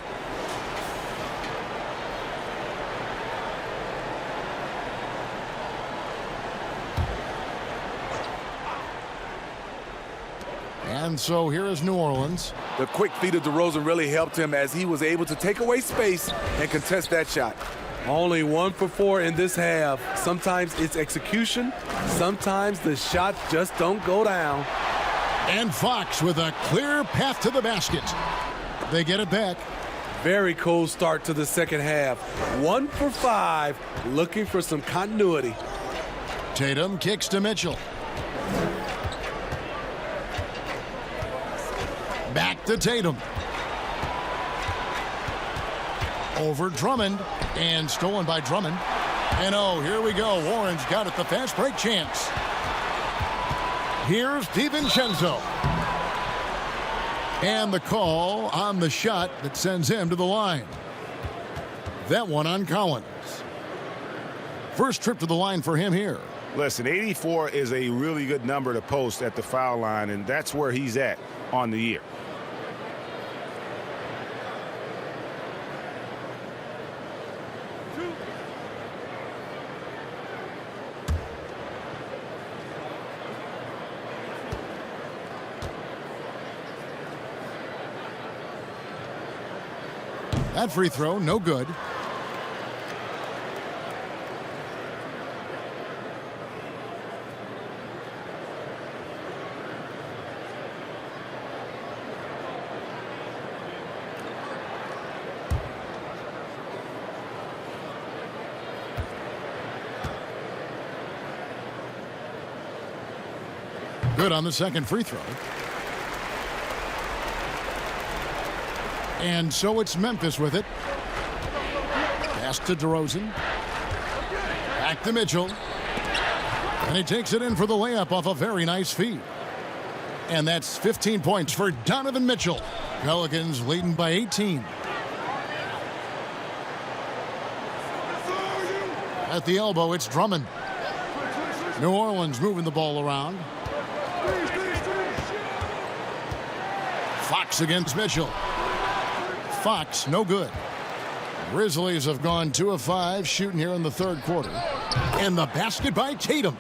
And so here is New Orleans. The quick feet of DeRozan really helped him as he was able to take away space and contest that shot. Only 1 for 4 in this half. Sometimes it's execution. Sometimes the shots just don't go down. And Fox with a clear path to the basket. They get it back. Very cold start to the second half. 1 for 5, looking for some continuity. Tatum kicks to Mitchell. Back to Tatum. Over Drummond. And stolen by Drummond. And oh, here we go. Warren's got it. The fast break chance. Here's DiVincenzo. And the call on the shot that sends him to the line. That one on Collins. First trip to the line for him here. Listen, 84 is a really good number to post at the foul line, and that's where he's at on the year. That free throw, no good. Good on the second free throw. And so it's Memphis with it. Pass to DeRozan. Back to Mitchell. And he takes it in for the layup off a very nice feed. And that's 15 points for Donovan Mitchell. Pelicans leading by 18. At the elbow, it's Drummond. New Orleans moving the ball around. Fox against Mitchell. Fox, no good. Grizzlies have gone 2 of 5 shooting here in the third quarter. And the basket by Tatum.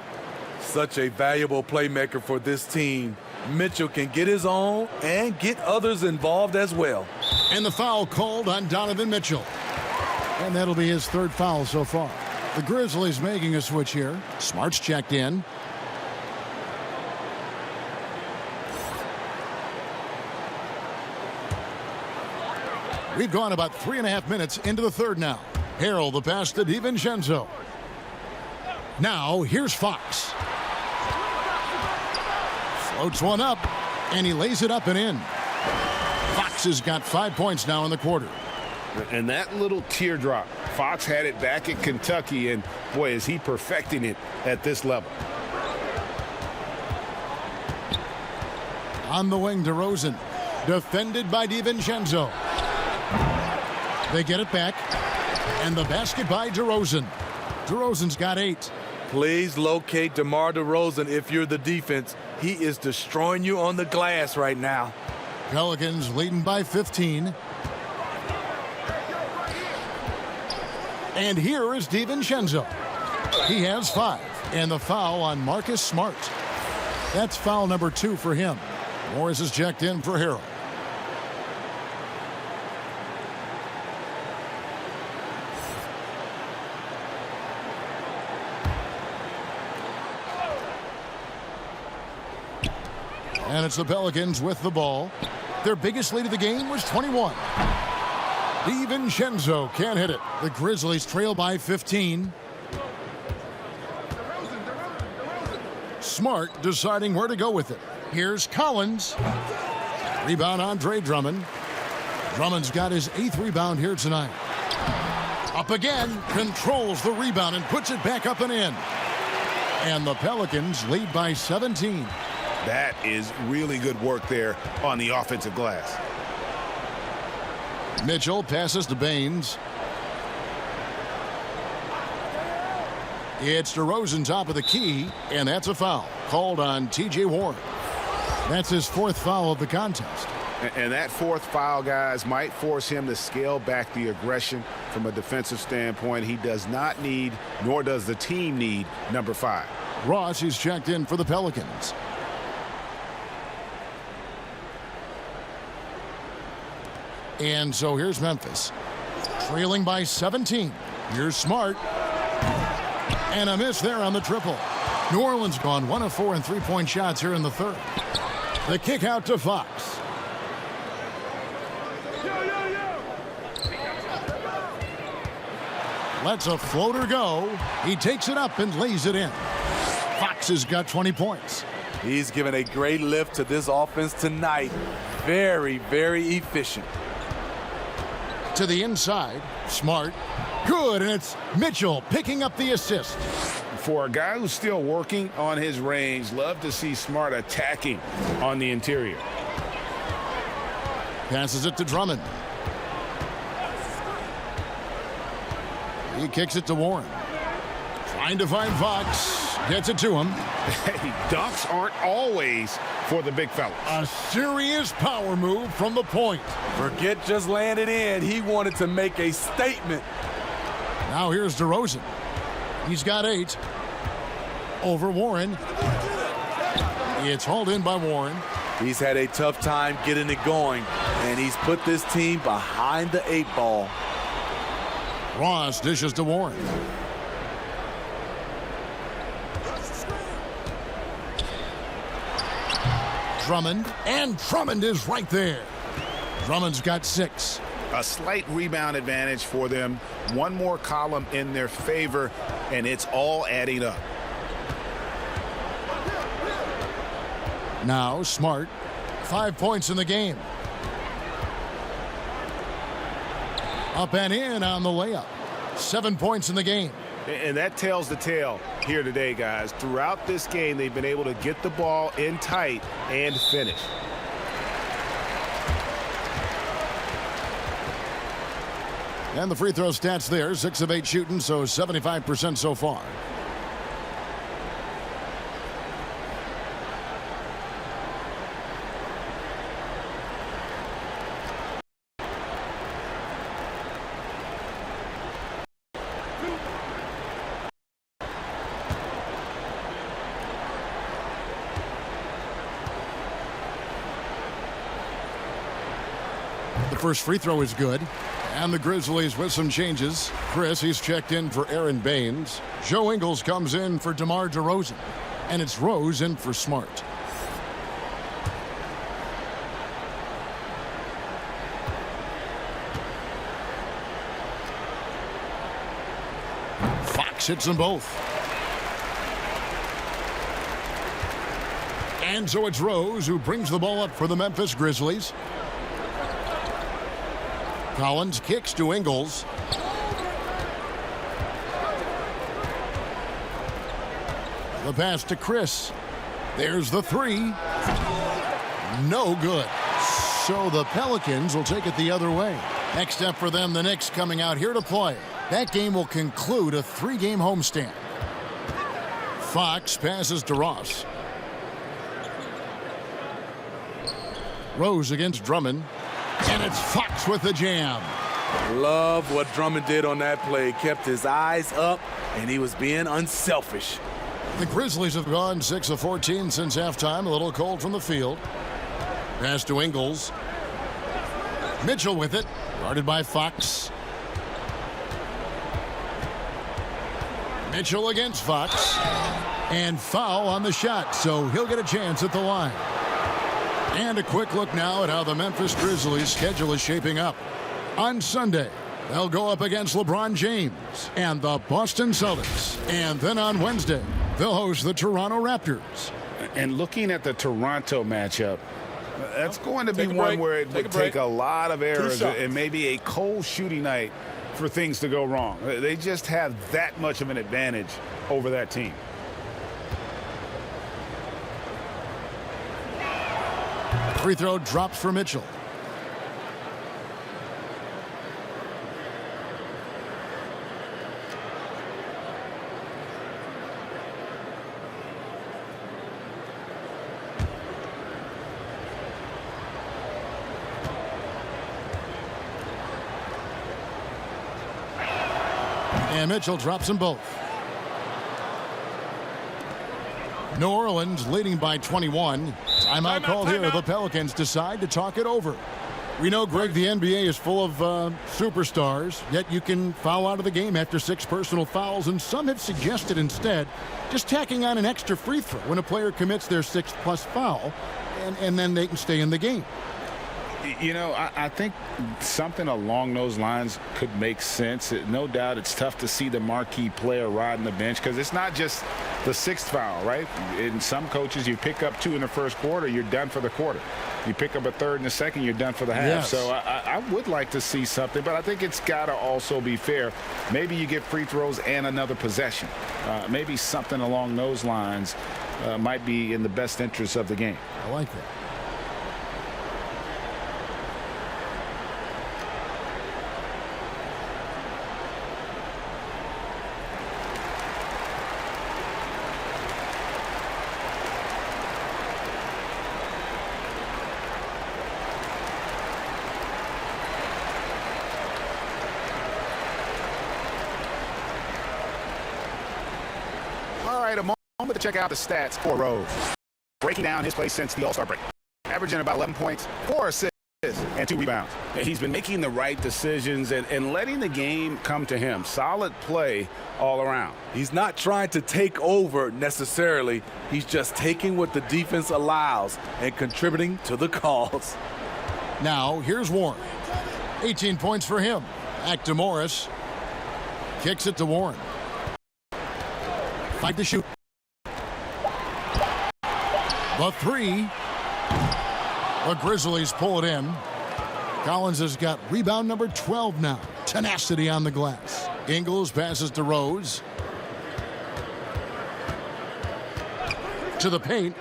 Such a valuable playmaker for this team. Mitchell can get his own and get others involved as well. And the foul called on Donovan Mitchell. And that'll be his third foul so far. The Grizzlies making a switch here. Smart's checked in. We've gone about 3.5 minutes into the third now. Harrell the pass to DiVincenzo. Now here's Fox. Floats one up, and he lays it up and in. Fox has got 5 points now in the quarter. And that little teardrop, Fox had it back at Kentucky, and boy, is he perfecting it at this level. On the wing, DeRozan. Defended by DiVincenzo. They get it back. And the basket by DeRozan. DeRozan's got 8. Please locate DeMar DeRozan if you're the defense. He is destroying you on the glass right now. Pelicans leading by 15. And here is DiVincenzo. He has 5. And the foul on Marcus Smart. That's foul number 2 for him. Morris is checked in for Harrell. And it's the Pelicans with the ball. Their biggest lead of the game was 21. DiVincenzo can't hit it. The Grizzlies trail by 15. Smart deciding where to go with it. Here's Collins. Rebound Andre Drummond. Drummond's got his 8th rebound here tonight. Up again, controls the rebound and puts it back up and in. And the Pelicans lead by 17. That is really good work there on the offensive glass. Mitchell passes to Baines. It's DeRozan top of the key, and that's a foul called on T.J. Warren. That's his 4th foul of the contest. And that 4th foul, guys, might force him to scale back the aggression from a defensive standpoint. He does not need, nor does the team need, number 5. Ross is checked in for the Pelicans. And so here's Memphis, trailing by 17. Here's Smart. And a miss there on the triple. New Orleans gone 1 of 4 in 3-point shots here in the third. The kick out to Fox. Lets a floater go. He takes it up and lays it in. Fox has got 20 points. He's given a great lift to this offense tonight. Very, very efficient. To the inside, Smart. Good, and it's Mitchell picking up the assist. For a guy who's still working on his range, love to see Smart attacking on the interior. Passes it to Drummond. He kicks it to Warren. Trying to find Fox. Gets it to him. Hey, dunks aren't always for the big fellas. A serious power move from the point. Forget just laying it in. He wanted to make a statement. Now here's DeRozan. He's got 8. Over Warren. It's hauled in by Warren. He's had a tough time getting it going, and he's put this team behind the 8 ball. Ross dishes to Warren. Drummond, and Drummond is right there. Drummond's got 6. A slight rebound advantage for them. One more column in their favor, and it's all adding up. Now Smart. 5 points in the game. Up and in on the layup. 7 points in the game. And that tells the tale here today, guys. Throughout this game, they've been able to get the ball in tight and finish. And the free throw stats there, 6 of 8 shooting, so 75% so far. The first free throw is good. And the Grizzlies with some changes. Chris, he's checked in for Aaron Baines. Joe Ingles comes in for DeMar DeRozan. And it's Rose in for Smart. Fox hits them both. And so it's Rose who brings the ball up for the Memphis Grizzlies. Collins kicks to Ingles. The pass to Chris. There's the three. No good. So the Pelicans will take it the other way. Next step for them, the Knicks coming out here to play. That game will conclude a 3-game homestand. Fox passes to Ross. Rose against Drummond. And it's Fox with the jam. Love what Drummond did on that play. Kept his eyes up, and he was being unselfish. The Grizzlies have gone 6 of 14 since halftime. A little cold from the field. Pass to Ingles. Mitchell with it. Guarded by Fox. Mitchell against Fox. And foul on the shot, so he'll get a chance at the line. And a quick look now at how the Memphis Grizzlies' schedule is shaping up. On Sunday, they'll go up against LeBron James and the Boston Celtics. And then on Wednesday, they'll host the Toronto Raptors. And looking at the Toronto matchup, that's going to be one where it would take a lot of errors and maybe a cold shooting night for things to go wrong. They just have that much of an advantage over that team. Free throw drops for Mitchell. And Mitchell drops them both. New Orleans leading by 21. Timeout called here. The Pelicans decide to talk it over. We know, Greg, the NBA is full of superstars, yet you can foul out of the game after 6 personal fouls, and some have suggested instead just tacking on an extra free throw when a player commits their 6th+ foul, and then they can stay in the game. You know, I think something along those lines could make sense. No doubt it's tough to see the marquee player riding the bench because it's not just the 6th foul, right? In some coaches, you pick up 2 in the first quarter, you're done for the quarter. You pick up a 3rd in the second, you're done for the half. Yes. So I would like to see something, but I think it's got to also be fair. Maybe you get free throws and another possession. Maybe something along those lines might be in the best interest of the game. I like that. A moment to check out the stats for Rose. Breaking down his play since the All-Star break. Averaging about 11 points, 4 assists, and 2 rebounds. He's been making the right decisions and letting the game come to him. Solid play all around. He's not trying to take over necessarily. He's just taking what the defense allows and contributing to the calls. Now, here's Warren. 18 points for him. Back to Morris. Kicks it to Warren. Fight to shoot. The three. The Grizzlies pull it in. Collins has got rebound number 12 now. Tenacity on the glass. Ingles passes to Rose. To the paint.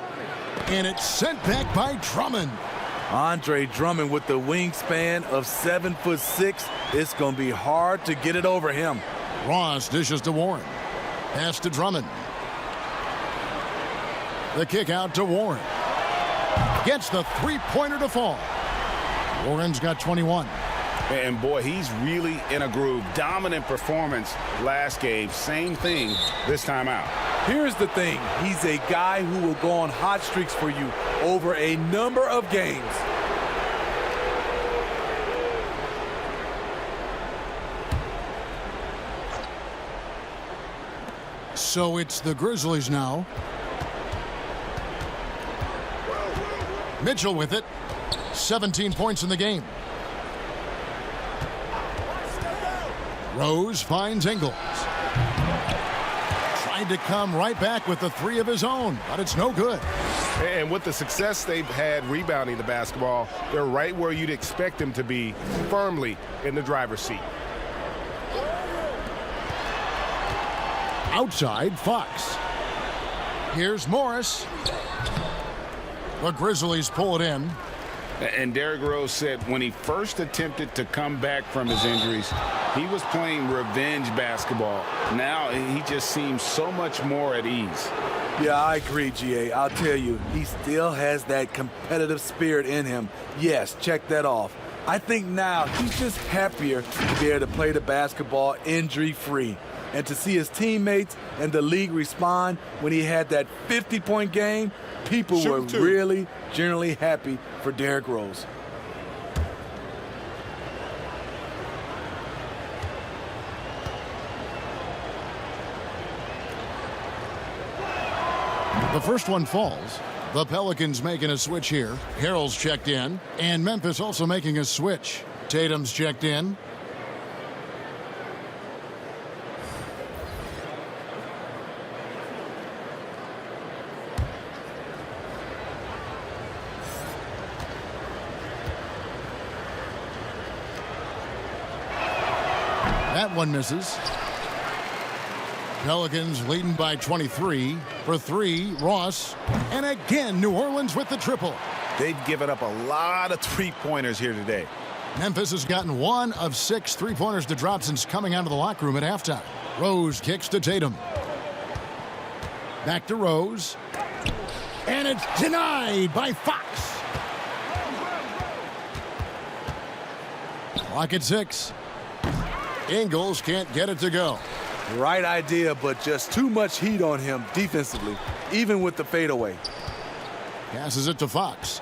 And it's sent back by Drummond. Andre Drummond with the wingspan of 7'6". It's going to be hard to get it over him. Ross dishes to Warren. Pass to Drummond. The kick out to Warren. Gets the three-pointer to fall. Warren's got 21. And boy, he's really in a groove. Dominant performance last game. Same thing this time out. Here's the thing. He's a guy who will go on hot streaks for you over a number of games. So it's the Grizzlies now. Mitchell with it. 17 points in the game. Rose finds Ingles. Tried to come right back with the three of his own, but it's no good. And with the success they've had rebounding the basketball, they're right where you'd expect them to be, firmly in the driver's seat. Outside, Fox. Here's Morris. The Grizzlies pull it in. And Derrick Rose said when he first attempted to come back from his injuries, he was playing revenge basketball. Now he just seems so much more at ease. Yeah, I agree, GA. I'll tell you, he still has that competitive spirit in him. Yes, check that off. I think now he's just happier to be able to play the basketball injury-free. And to see his teammates and the league respond when he had that 50-point game, people were really generally happy for Derrick Rose. The first one falls. The Pelicans making a switch here. Harrell's checked in. And Memphis also making a switch. Tatum's checked in. That one misses. Pelicans leading by 23. For three, Ross. And again, New Orleans with the triple. They've given up a lot of three-pointers here today. Memphis has gotten 1 of 6 three-pointers to drop since coming out of the locker room at halftime. Rose kicks to Tatum. Back to Rose. And it's denied by Fox. Clock at 6. Ingles can't get it to go. Right idea, but just too much heat on him defensively, even with the fadeaway. Passes it to Fox.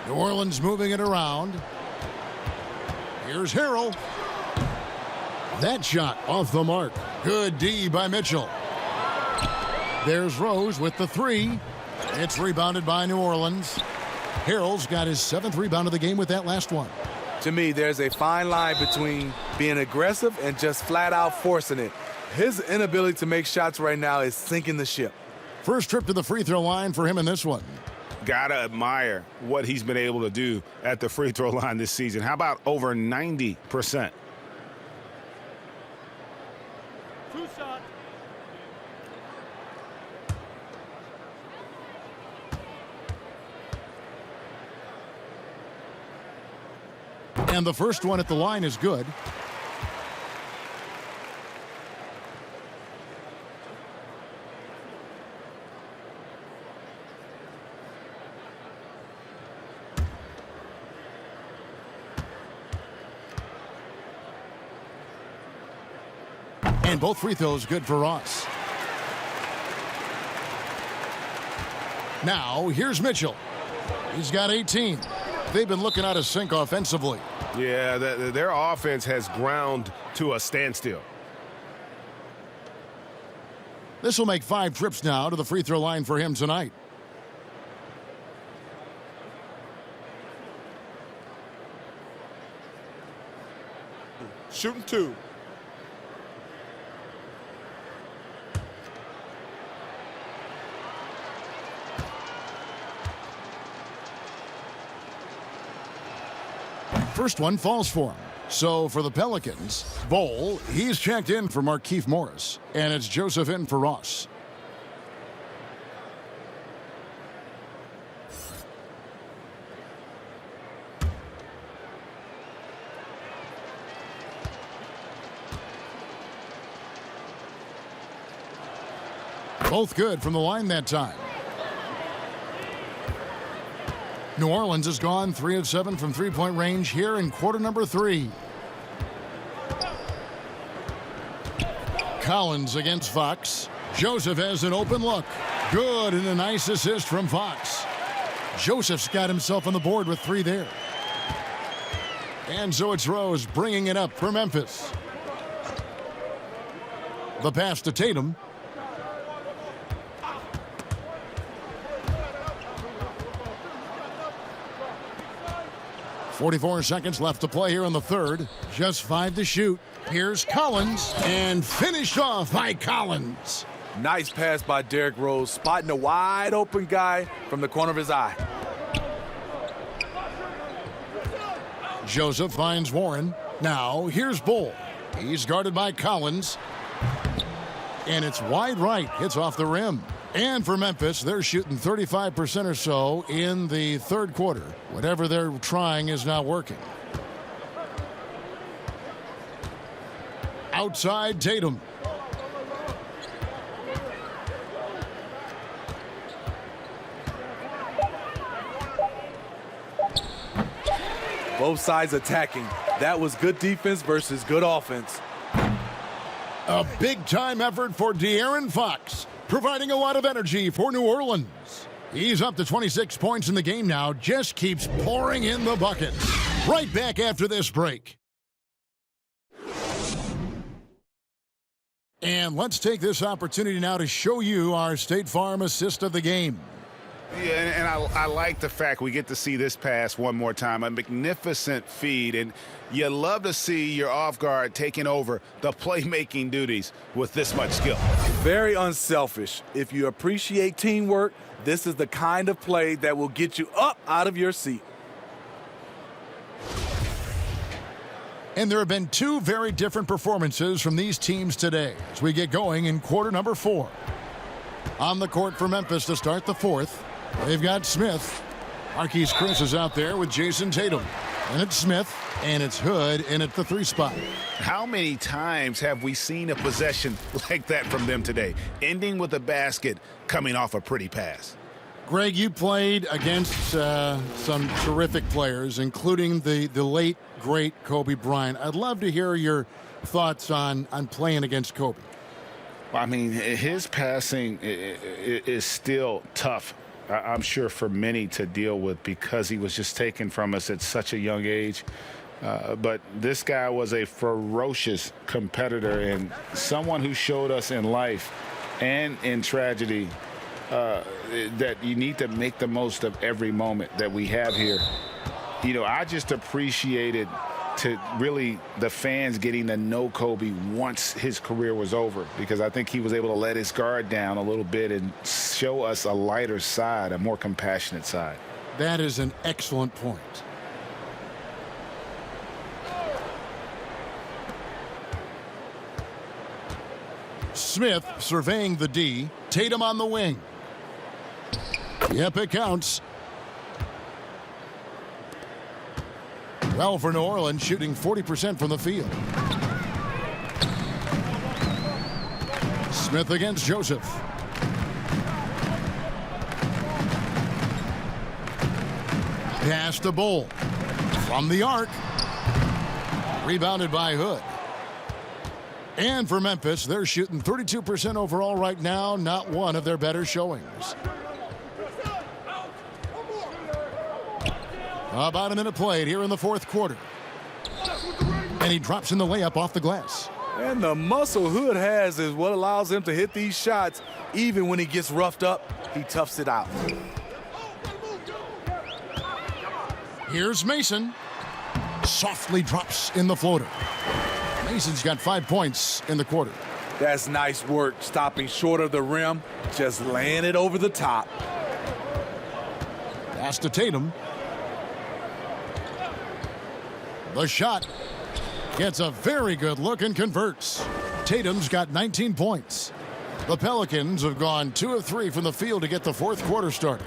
New Orleans moving it around. Here's Harrell. That shot off the mark. Good D by Mitchell. There's Rose with the three. It's rebounded by New Orleans. Harrell's got his 7th rebound of the game with that last one. To me, there's a fine line between being aggressive and just flat out forcing it. His inability to make shots right now is sinking the ship. First trip to the free throw line for him in this one. Gotta admire what he's been able to do at the free throw line this season. How about over 90%? Two shots. And the first one at the line is good. And both free throws good for Ross. Now, here's Mitchell. He's got 18. They've been looking out of sync offensively. Yeah, their offense has ground to a standstill. This will make 5 trips now to the free throw line for him tonight. Shooting 2. First one falls for him. So for the Pelicans, Bowl, he's checked in for Markieff Morris. And it's Joseph in for Ross. Both good from the line that time. New Orleans has gone 3 of 7 from three-point range here in quarter number 3. Collins against Fox. Joseph has an open look. Good, and a nice assist from Fox. Joseph's got himself on the board with 3 there. And so it's Rose bringing it up for Memphis. The pass to Tatum. 44 seconds left to play here in the third. Just 5 to shoot. Here's Collins, and finished off by Collins. Nice pass by Derrick Rose, spotting a wide open guy from the corner of his eye. Joseph finds Warren. Now here's Bull. He's guarded by Collins. And it's wide right. Hits off the rim. And for Memphis, they're shooting 35% or so in the third quarter. Whatever they're trying is not working. Outside Tatum. Both sides attacking. That was good defense versus good offense. A big-time effort for De'Aaron Fox, providing a lot of energy for New Orleans. He's up to 26 points in the game now, just keeps pouring in the buckets. Right back after this break. And let's take this opportunity now to show you our State Farm assist of the game. Yeah, and I like the fact we get to see this pass one more time. A magnificent feed, and you love to see your off guard taking over the playmaking duties with this much skill. Very unselfish. If you appreciate teamwork, this is the kind of play that will get you up out of your seat. And there have been 2 very different performances from these teams today as we get going in quarter number 4. On the court for Memphis to start the fourth, they've got Smith. Marquise Chris is out there with Jason Tatum. And it's Smith, and it's Hood in at the 3 spot. How many times have we seen a possession like that from them today, ending with a basket coming off a pretty pass? Greg, you played against some terrific players, including the late, great Kobe Bryant. I'd love to hear your thoughts on playing against Kobe. I mean, his passing is still tough, I'm sure, for many to deal with because he was just taken from us at such a young age. But this guy was a ferocious competitor and someone who showed us in life and in tragedy that you need to make the most of every moment that we have here. You know, I just appreciated to really the fans getting to know Kobe once his career was over, because I think he was able to let his guard down a little bit and show us a lighter side, a more compassionate side. That is an excellent point. Smith surveying the D. Tatum on the wing. Yep, it counts. Well, for New Orleans, shooting 40% from the field. Smith against Joseph. Pass to Bull. From the arc. Rebounded by Hood. And for Memphis, they're shooting 32% overall right now, not one of their better showings. About a minute played here in the fourth quarter. And he drops in the layup off the glass. And the muscle Hood has is what allows him to hit these shots. Even when he gets roughed up, he toughs it out. Here's Mason. Softly drops in the floater. Mason's got 5 points in the quarter. That's nice work, stopping short of the rim, just laying it over the top. Pass to Tatum. The shot gets a very good look and converts. Tatum's got 19 points. The Pelicans have gone 2 of 3 from the field to get the fourth quarter started.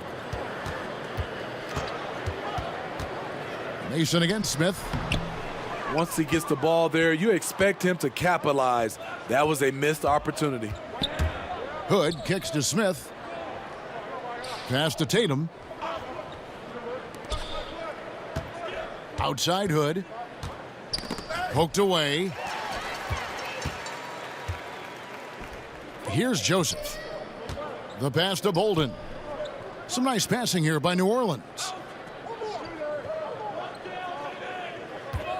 Mason against Smith. Once he gets the ball there, you expect him to capitalize. That was a missed opportunity. Hood kicks to Smith. Pass to Tatum. Outside Hood. Poked away. Here's Joseph. The pass to Bolden. Some nice passing here by New Orleans.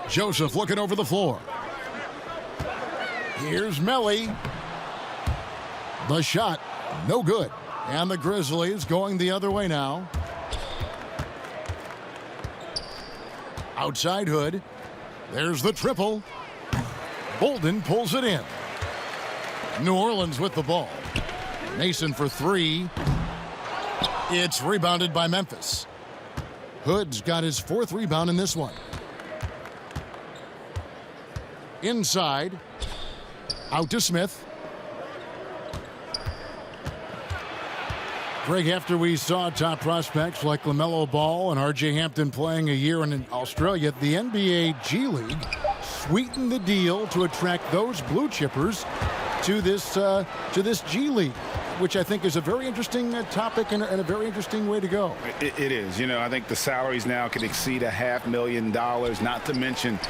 Joseph looking over the floor. Here's Melly. The shot, no good. And the Grizzlies going the other way now. Outside Hood. There's the triple. Bolden pulls it in. New Orleans with the ball. Mason for 3. It's rebounded by Memphis. Hood's got his 4th rebound in this one. Inside. Out to Smith. Greg, after we saw top prospects like LaMelo Ball and R.J. Hampton playing a year in Australia, the NBA G League sweetened the deal to attract those blue chippers to this G League, which I think is a very interesting topic and a very interesting way to go. It is. You know, I think the salaries now can exceed $500,000, not to mention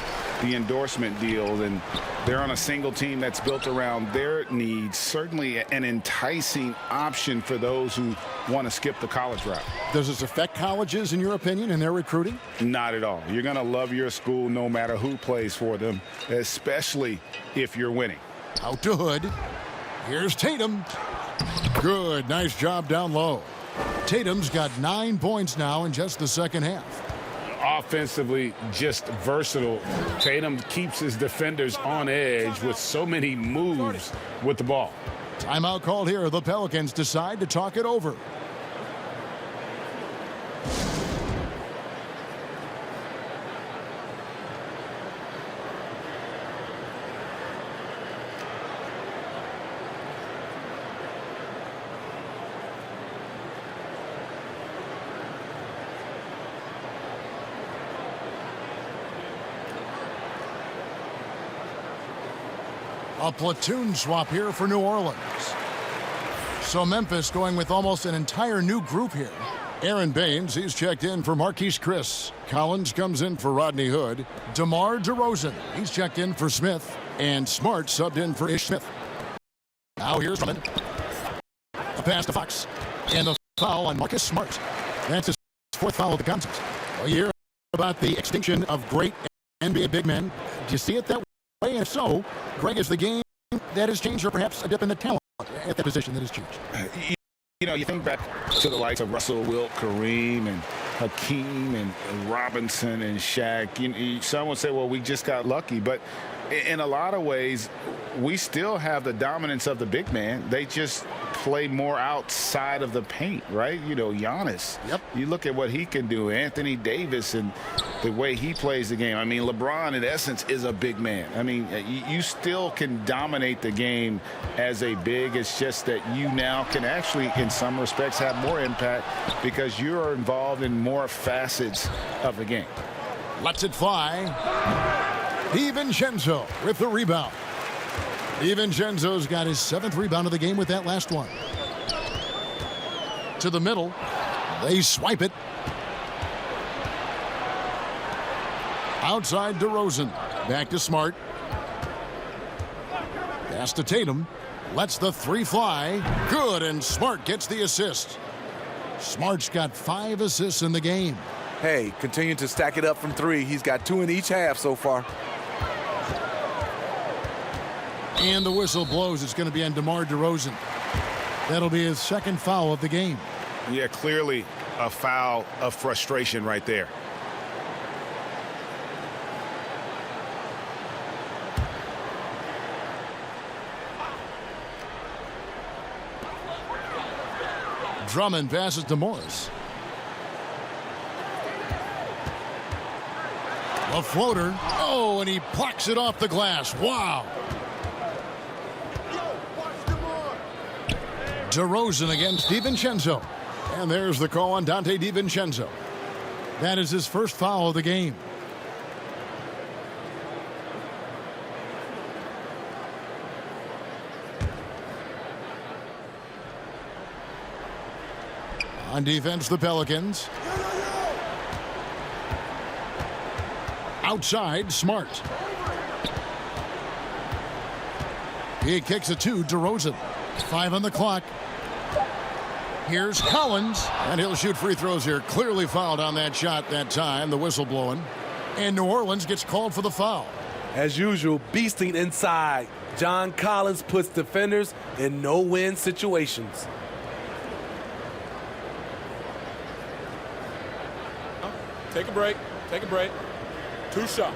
the endorsement deals, and they're on a single team that's built around their needs. Certainly an enticing option for those who want to skip the college route. Does this affect colleges, in your opinion, in their recruiting? Not at all. You're going to love your school no matter who plays for them, especially if you're winning. Out to Hood. Here's Tatum. Good. Nice job down low. Tatum's got 9 points now in just the second half. Offensively, just versatile. Tatum keeps his defenders on edge with so many moves with the ball. Timeout called here. The Pelicans decide to talk it over. A platoon swap here for New Orleans. So Memphis going with almost an entire new group here. Aaron Baines, he's checked in for Marquise Chris. Collins comes in for Rodney Hood. DeMar DeRozan, he's checked in for Smith. And Smart subbed in for Ish Smith. Now here's Drummond. A pass to Fox. And the foul on Marcus Smart. That's his 4th foul of the contest. A year about the extinction of great NBA big men. Do you see it that way? And if so, Greg, is the game that has changed, or perhaps a dip in the talent at that position that has changed? You know, you think back to the likes of Russell, Wilt, Kareem, and Hakeem, and Robinson, and Shaq. Some would say, well, we just got lucky. But in a lot of ways, we still have the dominance of the big man. They just play more outside of the paint, right? You know, Giannis. Yep. You look at what he can do. Anthony Davis and the way he plays the game. I mean, LeBron, in essence, is a big man. I mean, you still can dominate the game as a big. It's just that you now can actually, in some respects, have more impact because you're involved in more facets of the game. Lets it fly. DiVincenzo with the rebound. DiVincenzo's got his 7th rebound of the game with that last one. To the middle. They swipe it. Outside DeRozan. Back to Smart. Pass to Tatum. Lets the 3 fly. Good, and Smart gets the assist. Smart's got 5 assists in the game. Hey, continue to stack it up from 3. He's got 2 in each half so far. And the whistle blows. It's going to be on DeMar DeRozan. That'll be his 2nd foul of the game. Yeah, clearly a foul of frustration right there. Drummond passes to Morris. A floater. Oh, and he plucks it off the glass. Wow. DeRozan against DiVincenzo. And there's the call on Dante DiVincenzo. That is his first foul of the game. On defense, the Pelicans. Outside, Smart. He kicks it to DeRozan. 5 on the clock. Here's Collins, and he'll shoot free throws here. Clearly fouled on that shot that time, the whistle blowing. And New Orleans gets called for the foul. As usual, beasting inside. John Collins puts defenders in no-win situations. Take a break. Take a break. 2 shots.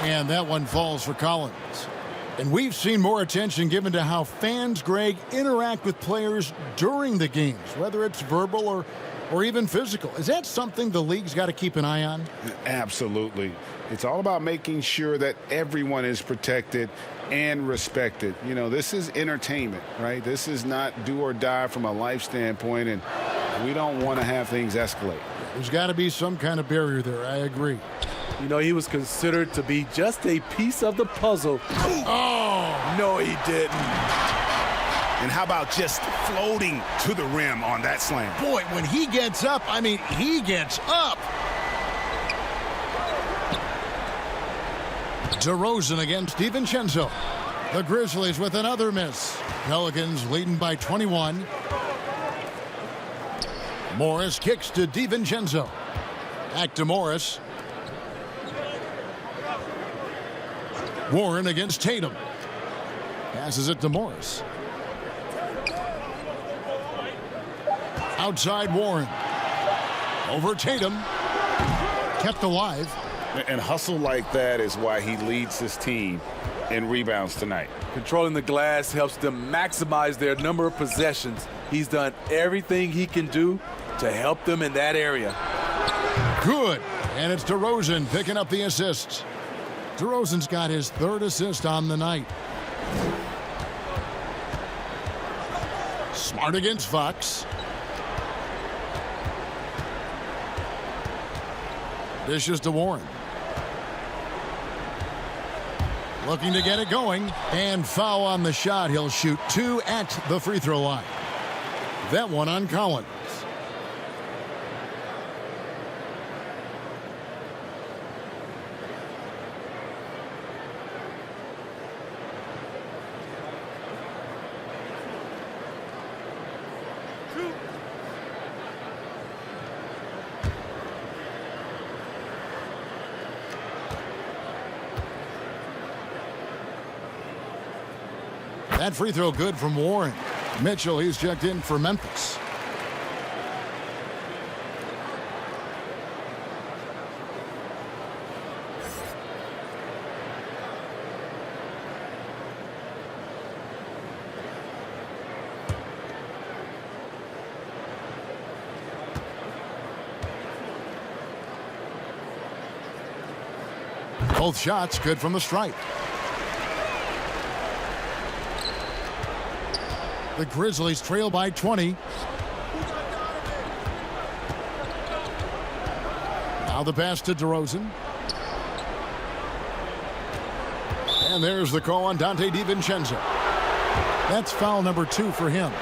And that one falls for Collins. And we've seen more attention given to how fans, Greg, interact with players during the games, whether it's verbal or even physical. Is that something the league's got to keep an eye on? Absolutely. It's all about making sure that everyone is protected and respected. You know, this is entertainment, right? This is not do or die from a life standpoint, and we don't want to have things escalate. There's got to be some kind of barrier there. I agree. You know, he was considered to be just a piece of the puzzle. Oh! No, he didn't. And how about just floating to the rim on that slam? Boy, when he gets up, I mean, he gets up. DeRozan against DiVincenzo. The Grizzlies with another miss. Pelicans leading by 21. Morris kicks to DiVincenzo. Back to Morris. Warren against Tatum. Passes it to Morris. Outside Warren. Over Tatum. Kept alive. And hustle like that is why he leads his team in rebounds tonight. Controlling the glass helps them maximize their number of possessions. He's done everything he can do to help them in that area. Good. And it's DeRozan picking up the assists. DeRozan's got his 3rd assist on the night. Smart against Fox. Dishes to Warren. Looking to get it going. And foul on the shot. He'll shoot 2 at the free throw line. That one on Collins. That free throw good from Warren. Mitchell, he's checked in for Memphis. Both shots good from the stripe. The Grizzlies trail by 20. Now the pass to DeRozan. And there's the call on Dante DiVincenzo. That's foul number 2 for him.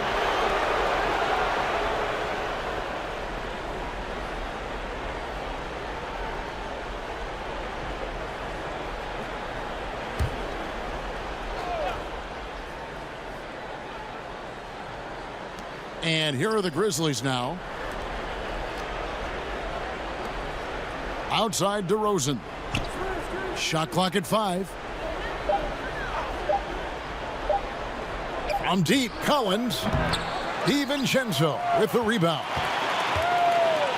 And here are the Grizzlies now. Outside DeRozan. Shot clock at 5. From deep, Collins. DiVincenzo with the rebound.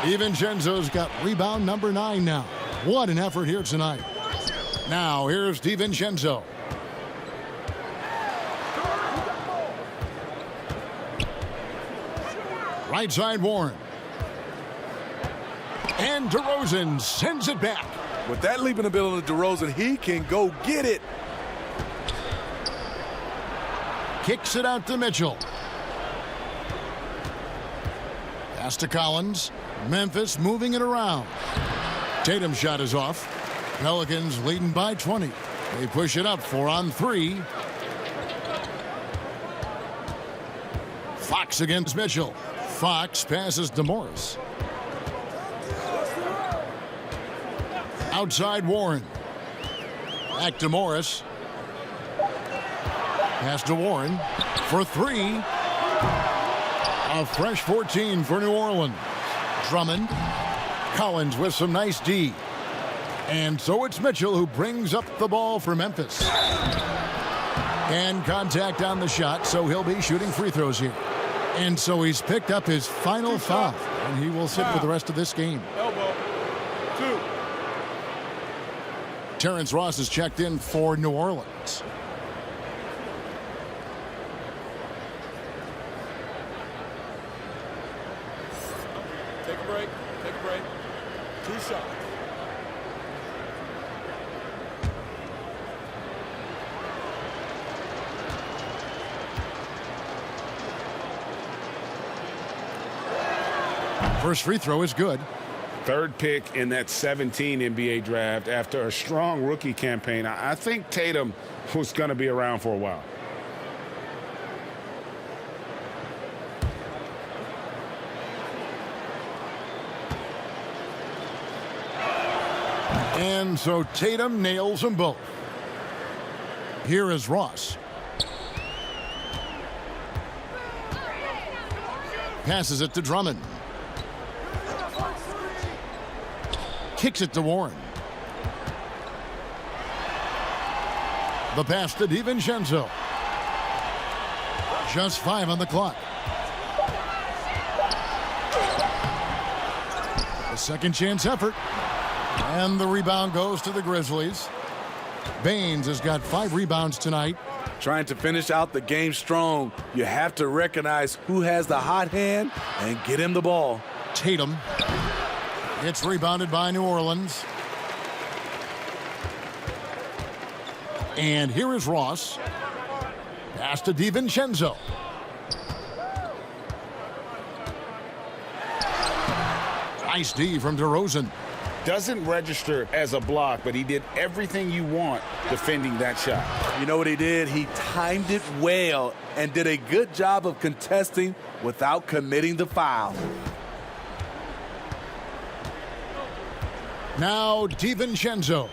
DiVincenzo's got rebound number 9 now. What an effort here tonight. Now here's DiVincenzo. Right side Warren. And DeRozan sends it back. With that leaping ability of DeRozan, he can go get it. Kicks it out to Mitchell. Pass to Collins. Memphis moving it around. Tatum's shot is off. Pelicans leading by 20. They push it up 4 on 3. Fox against Mitchell. Fox passes to Morris. Outside Warren. Back to Morris. Pass to Warren for 3. A fresh 14 for New Orleans. Drummond. Collins with some nice D. And so it's Mitchell who brings up the ball for Memphis. And contact on the shot, so he'll be shooting free throws here. And so he's picked up his final foul, and he will sit for the rest of this game. Elbow. 2. Terrence Ross is checked in for New Orleans. Take a break. Take a break. 2 shots. First free throw is good. Third pick in that 17 NBA draft after a strong rookie campaign. I think Tatum was going to be around for a while. And so Tatum nails them both. Here is Ross. Passes it to Drummond. Kicks it to Warren. The pass to DiVincenzo. Just 5 on the clock. A second chance effort. And the rebound goes to the Grizzlies. Baines has got 5 rebounds tonight. Trying to finish out the game strong, you have to recognize who has the hot hand and get him the ball. Tatum. It's rebounded by New Orleans. And here is Ross. Pass to DiVincenzo. Nice D from DeRozan. Doesn't register as a block, but he did everything you want defending that shot. You know what he did? He timed it well and did a good job of contesting without committing the foul. Now DiVincenzo.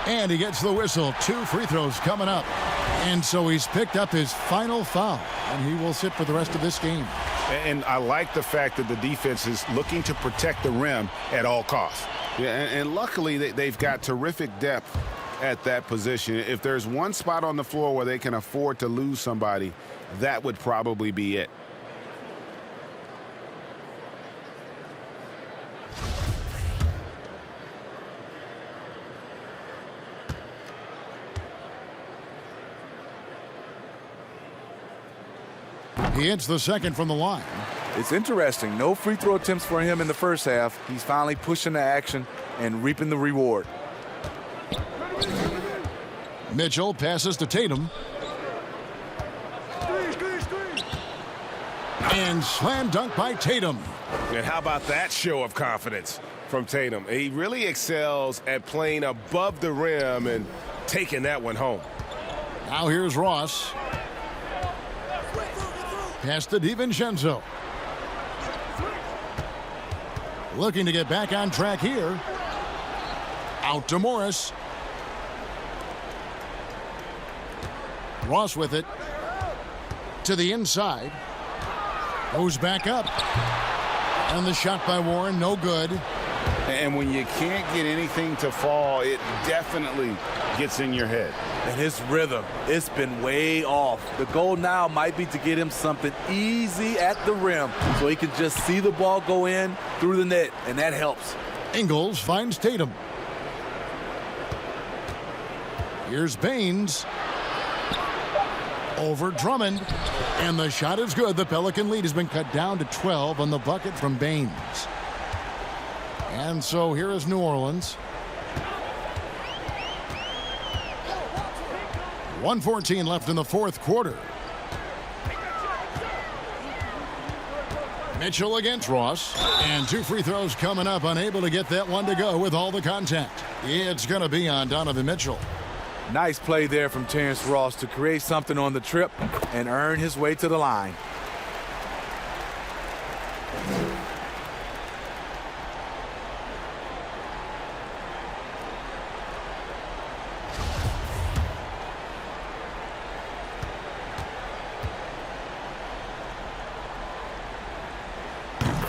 And he gets the whistle. 2 free throws coming up. And so he's picked up his final foul, and he will sit for the rest of this game. And I like the fact that the defense is looking to protect the rim at all costs. Yeah, and luckily they've got terrific depth at that position. If there's one spot on the floor where they can afford to lose somebody, that would probably be it. He hits the second from the line. It's interesting. No free throw attempts for him in the first half. He's finally pushing the action and reaping the reward. Mitchell passes to Tatum. And slam dunk by Tatum. And how about that show of confidence from Tatum? He really excels at playing above the rim and taking that one home. Now here's Ross. Pass to DiVincenzo. Looking to get back on track here. Out to Morris. Ross with it. To the inside. Goes back up. And the shot by Warren, no good. And when you can't get anything to fall, it definitely gets in your head. And his rhythm, it's been way off. The goal now might be to get him something easy at the rim so he can just see the ball go in through the net, and that helps. Ingles finds Tatum. Here's Baines. Over Drummond. And the shot is good. The Pelican lead has been cut down to 12 on the bucket from Baines. And so here is New Orleans. 1:14 left in the fourth quarter. Mitchell against Ross. And 2 free throws coming up. Unable to get that one to go with all the contact. It's going to be on Donovan Mitchell. Nice play there from Terrence Ross to create something on the trip and earn his way to the line.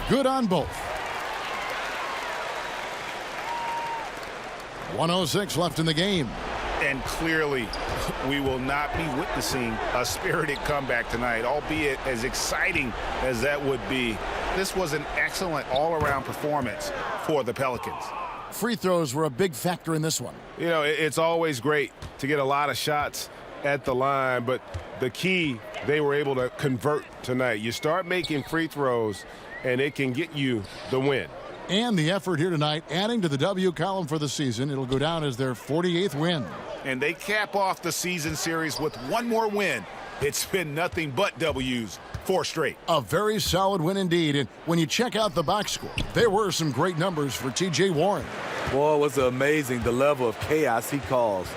Good on both. 1:06 left in the game. And clearly, we will not be witnessing a spirited comeback tonight, albeit as exciting as that would be. This was an excellent all-around performance for the Pelicans. Free throws were a big factor in this one. You know, it's always great to get a lot of shots at the line, but the key, they were able to convert tonight. You start making free throws, and it can get you the win. And the effort here tonight, adding to the W column for the season. It'll go down as their 48th win. And they cap off the season series with one more win. It's been nothing but W's, 4 straight. A very solid win indeed. And when you check out the box score, there were some great numbers for T.J. Warren. Boy, it was amazing the level of chaos he caused.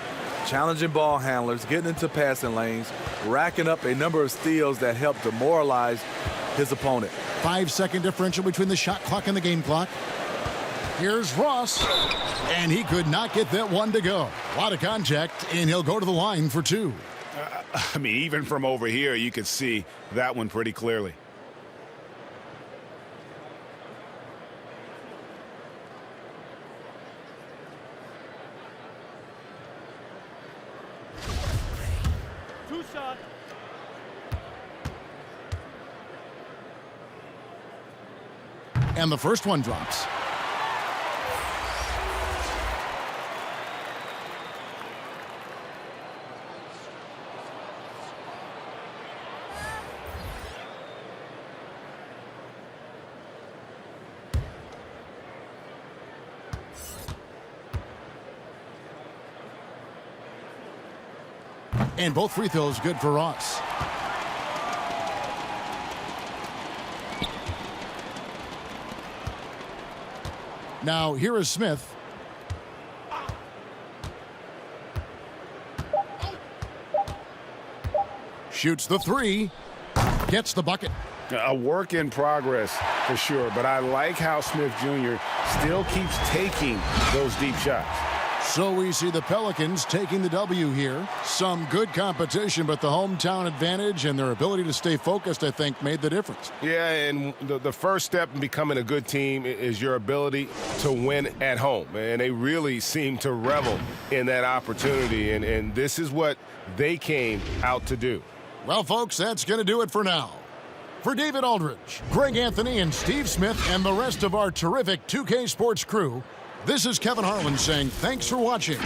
Challenging ball handlers, getting into passing lanes, racking up a number of steals that helped demoralize his opponent. 5-second differential between the shot clock and the game clock. Here's Ross, and he could not get that one to go. A lot of contact, and he'll go to the line for 2. I mean, even from over here, you could see that one pretty clearly. Two shots. And the first one drops. And both free throws good for Ross. Now here is Smith. Shoots the 3. Gets the bucket. A work in progress for sure, but I like how Smith Jr. still keeps taking those deep shots. So we see the Pelicans taking the W here. Some good competition, but the hometown advantage and their ability to stay focused, I think, made the difference. Yeah, and the first step in becoming a good team is your ability to win at home. And they really seem to revel in that opportunity, and this is what they came out to do. Well, folks, that's going to do it for now. For David Aldridge, Greg Anthony, and Steve Smith, and the rest of our terrific 2K Sports crew, this is Kevin Harlan saying thanks for watching.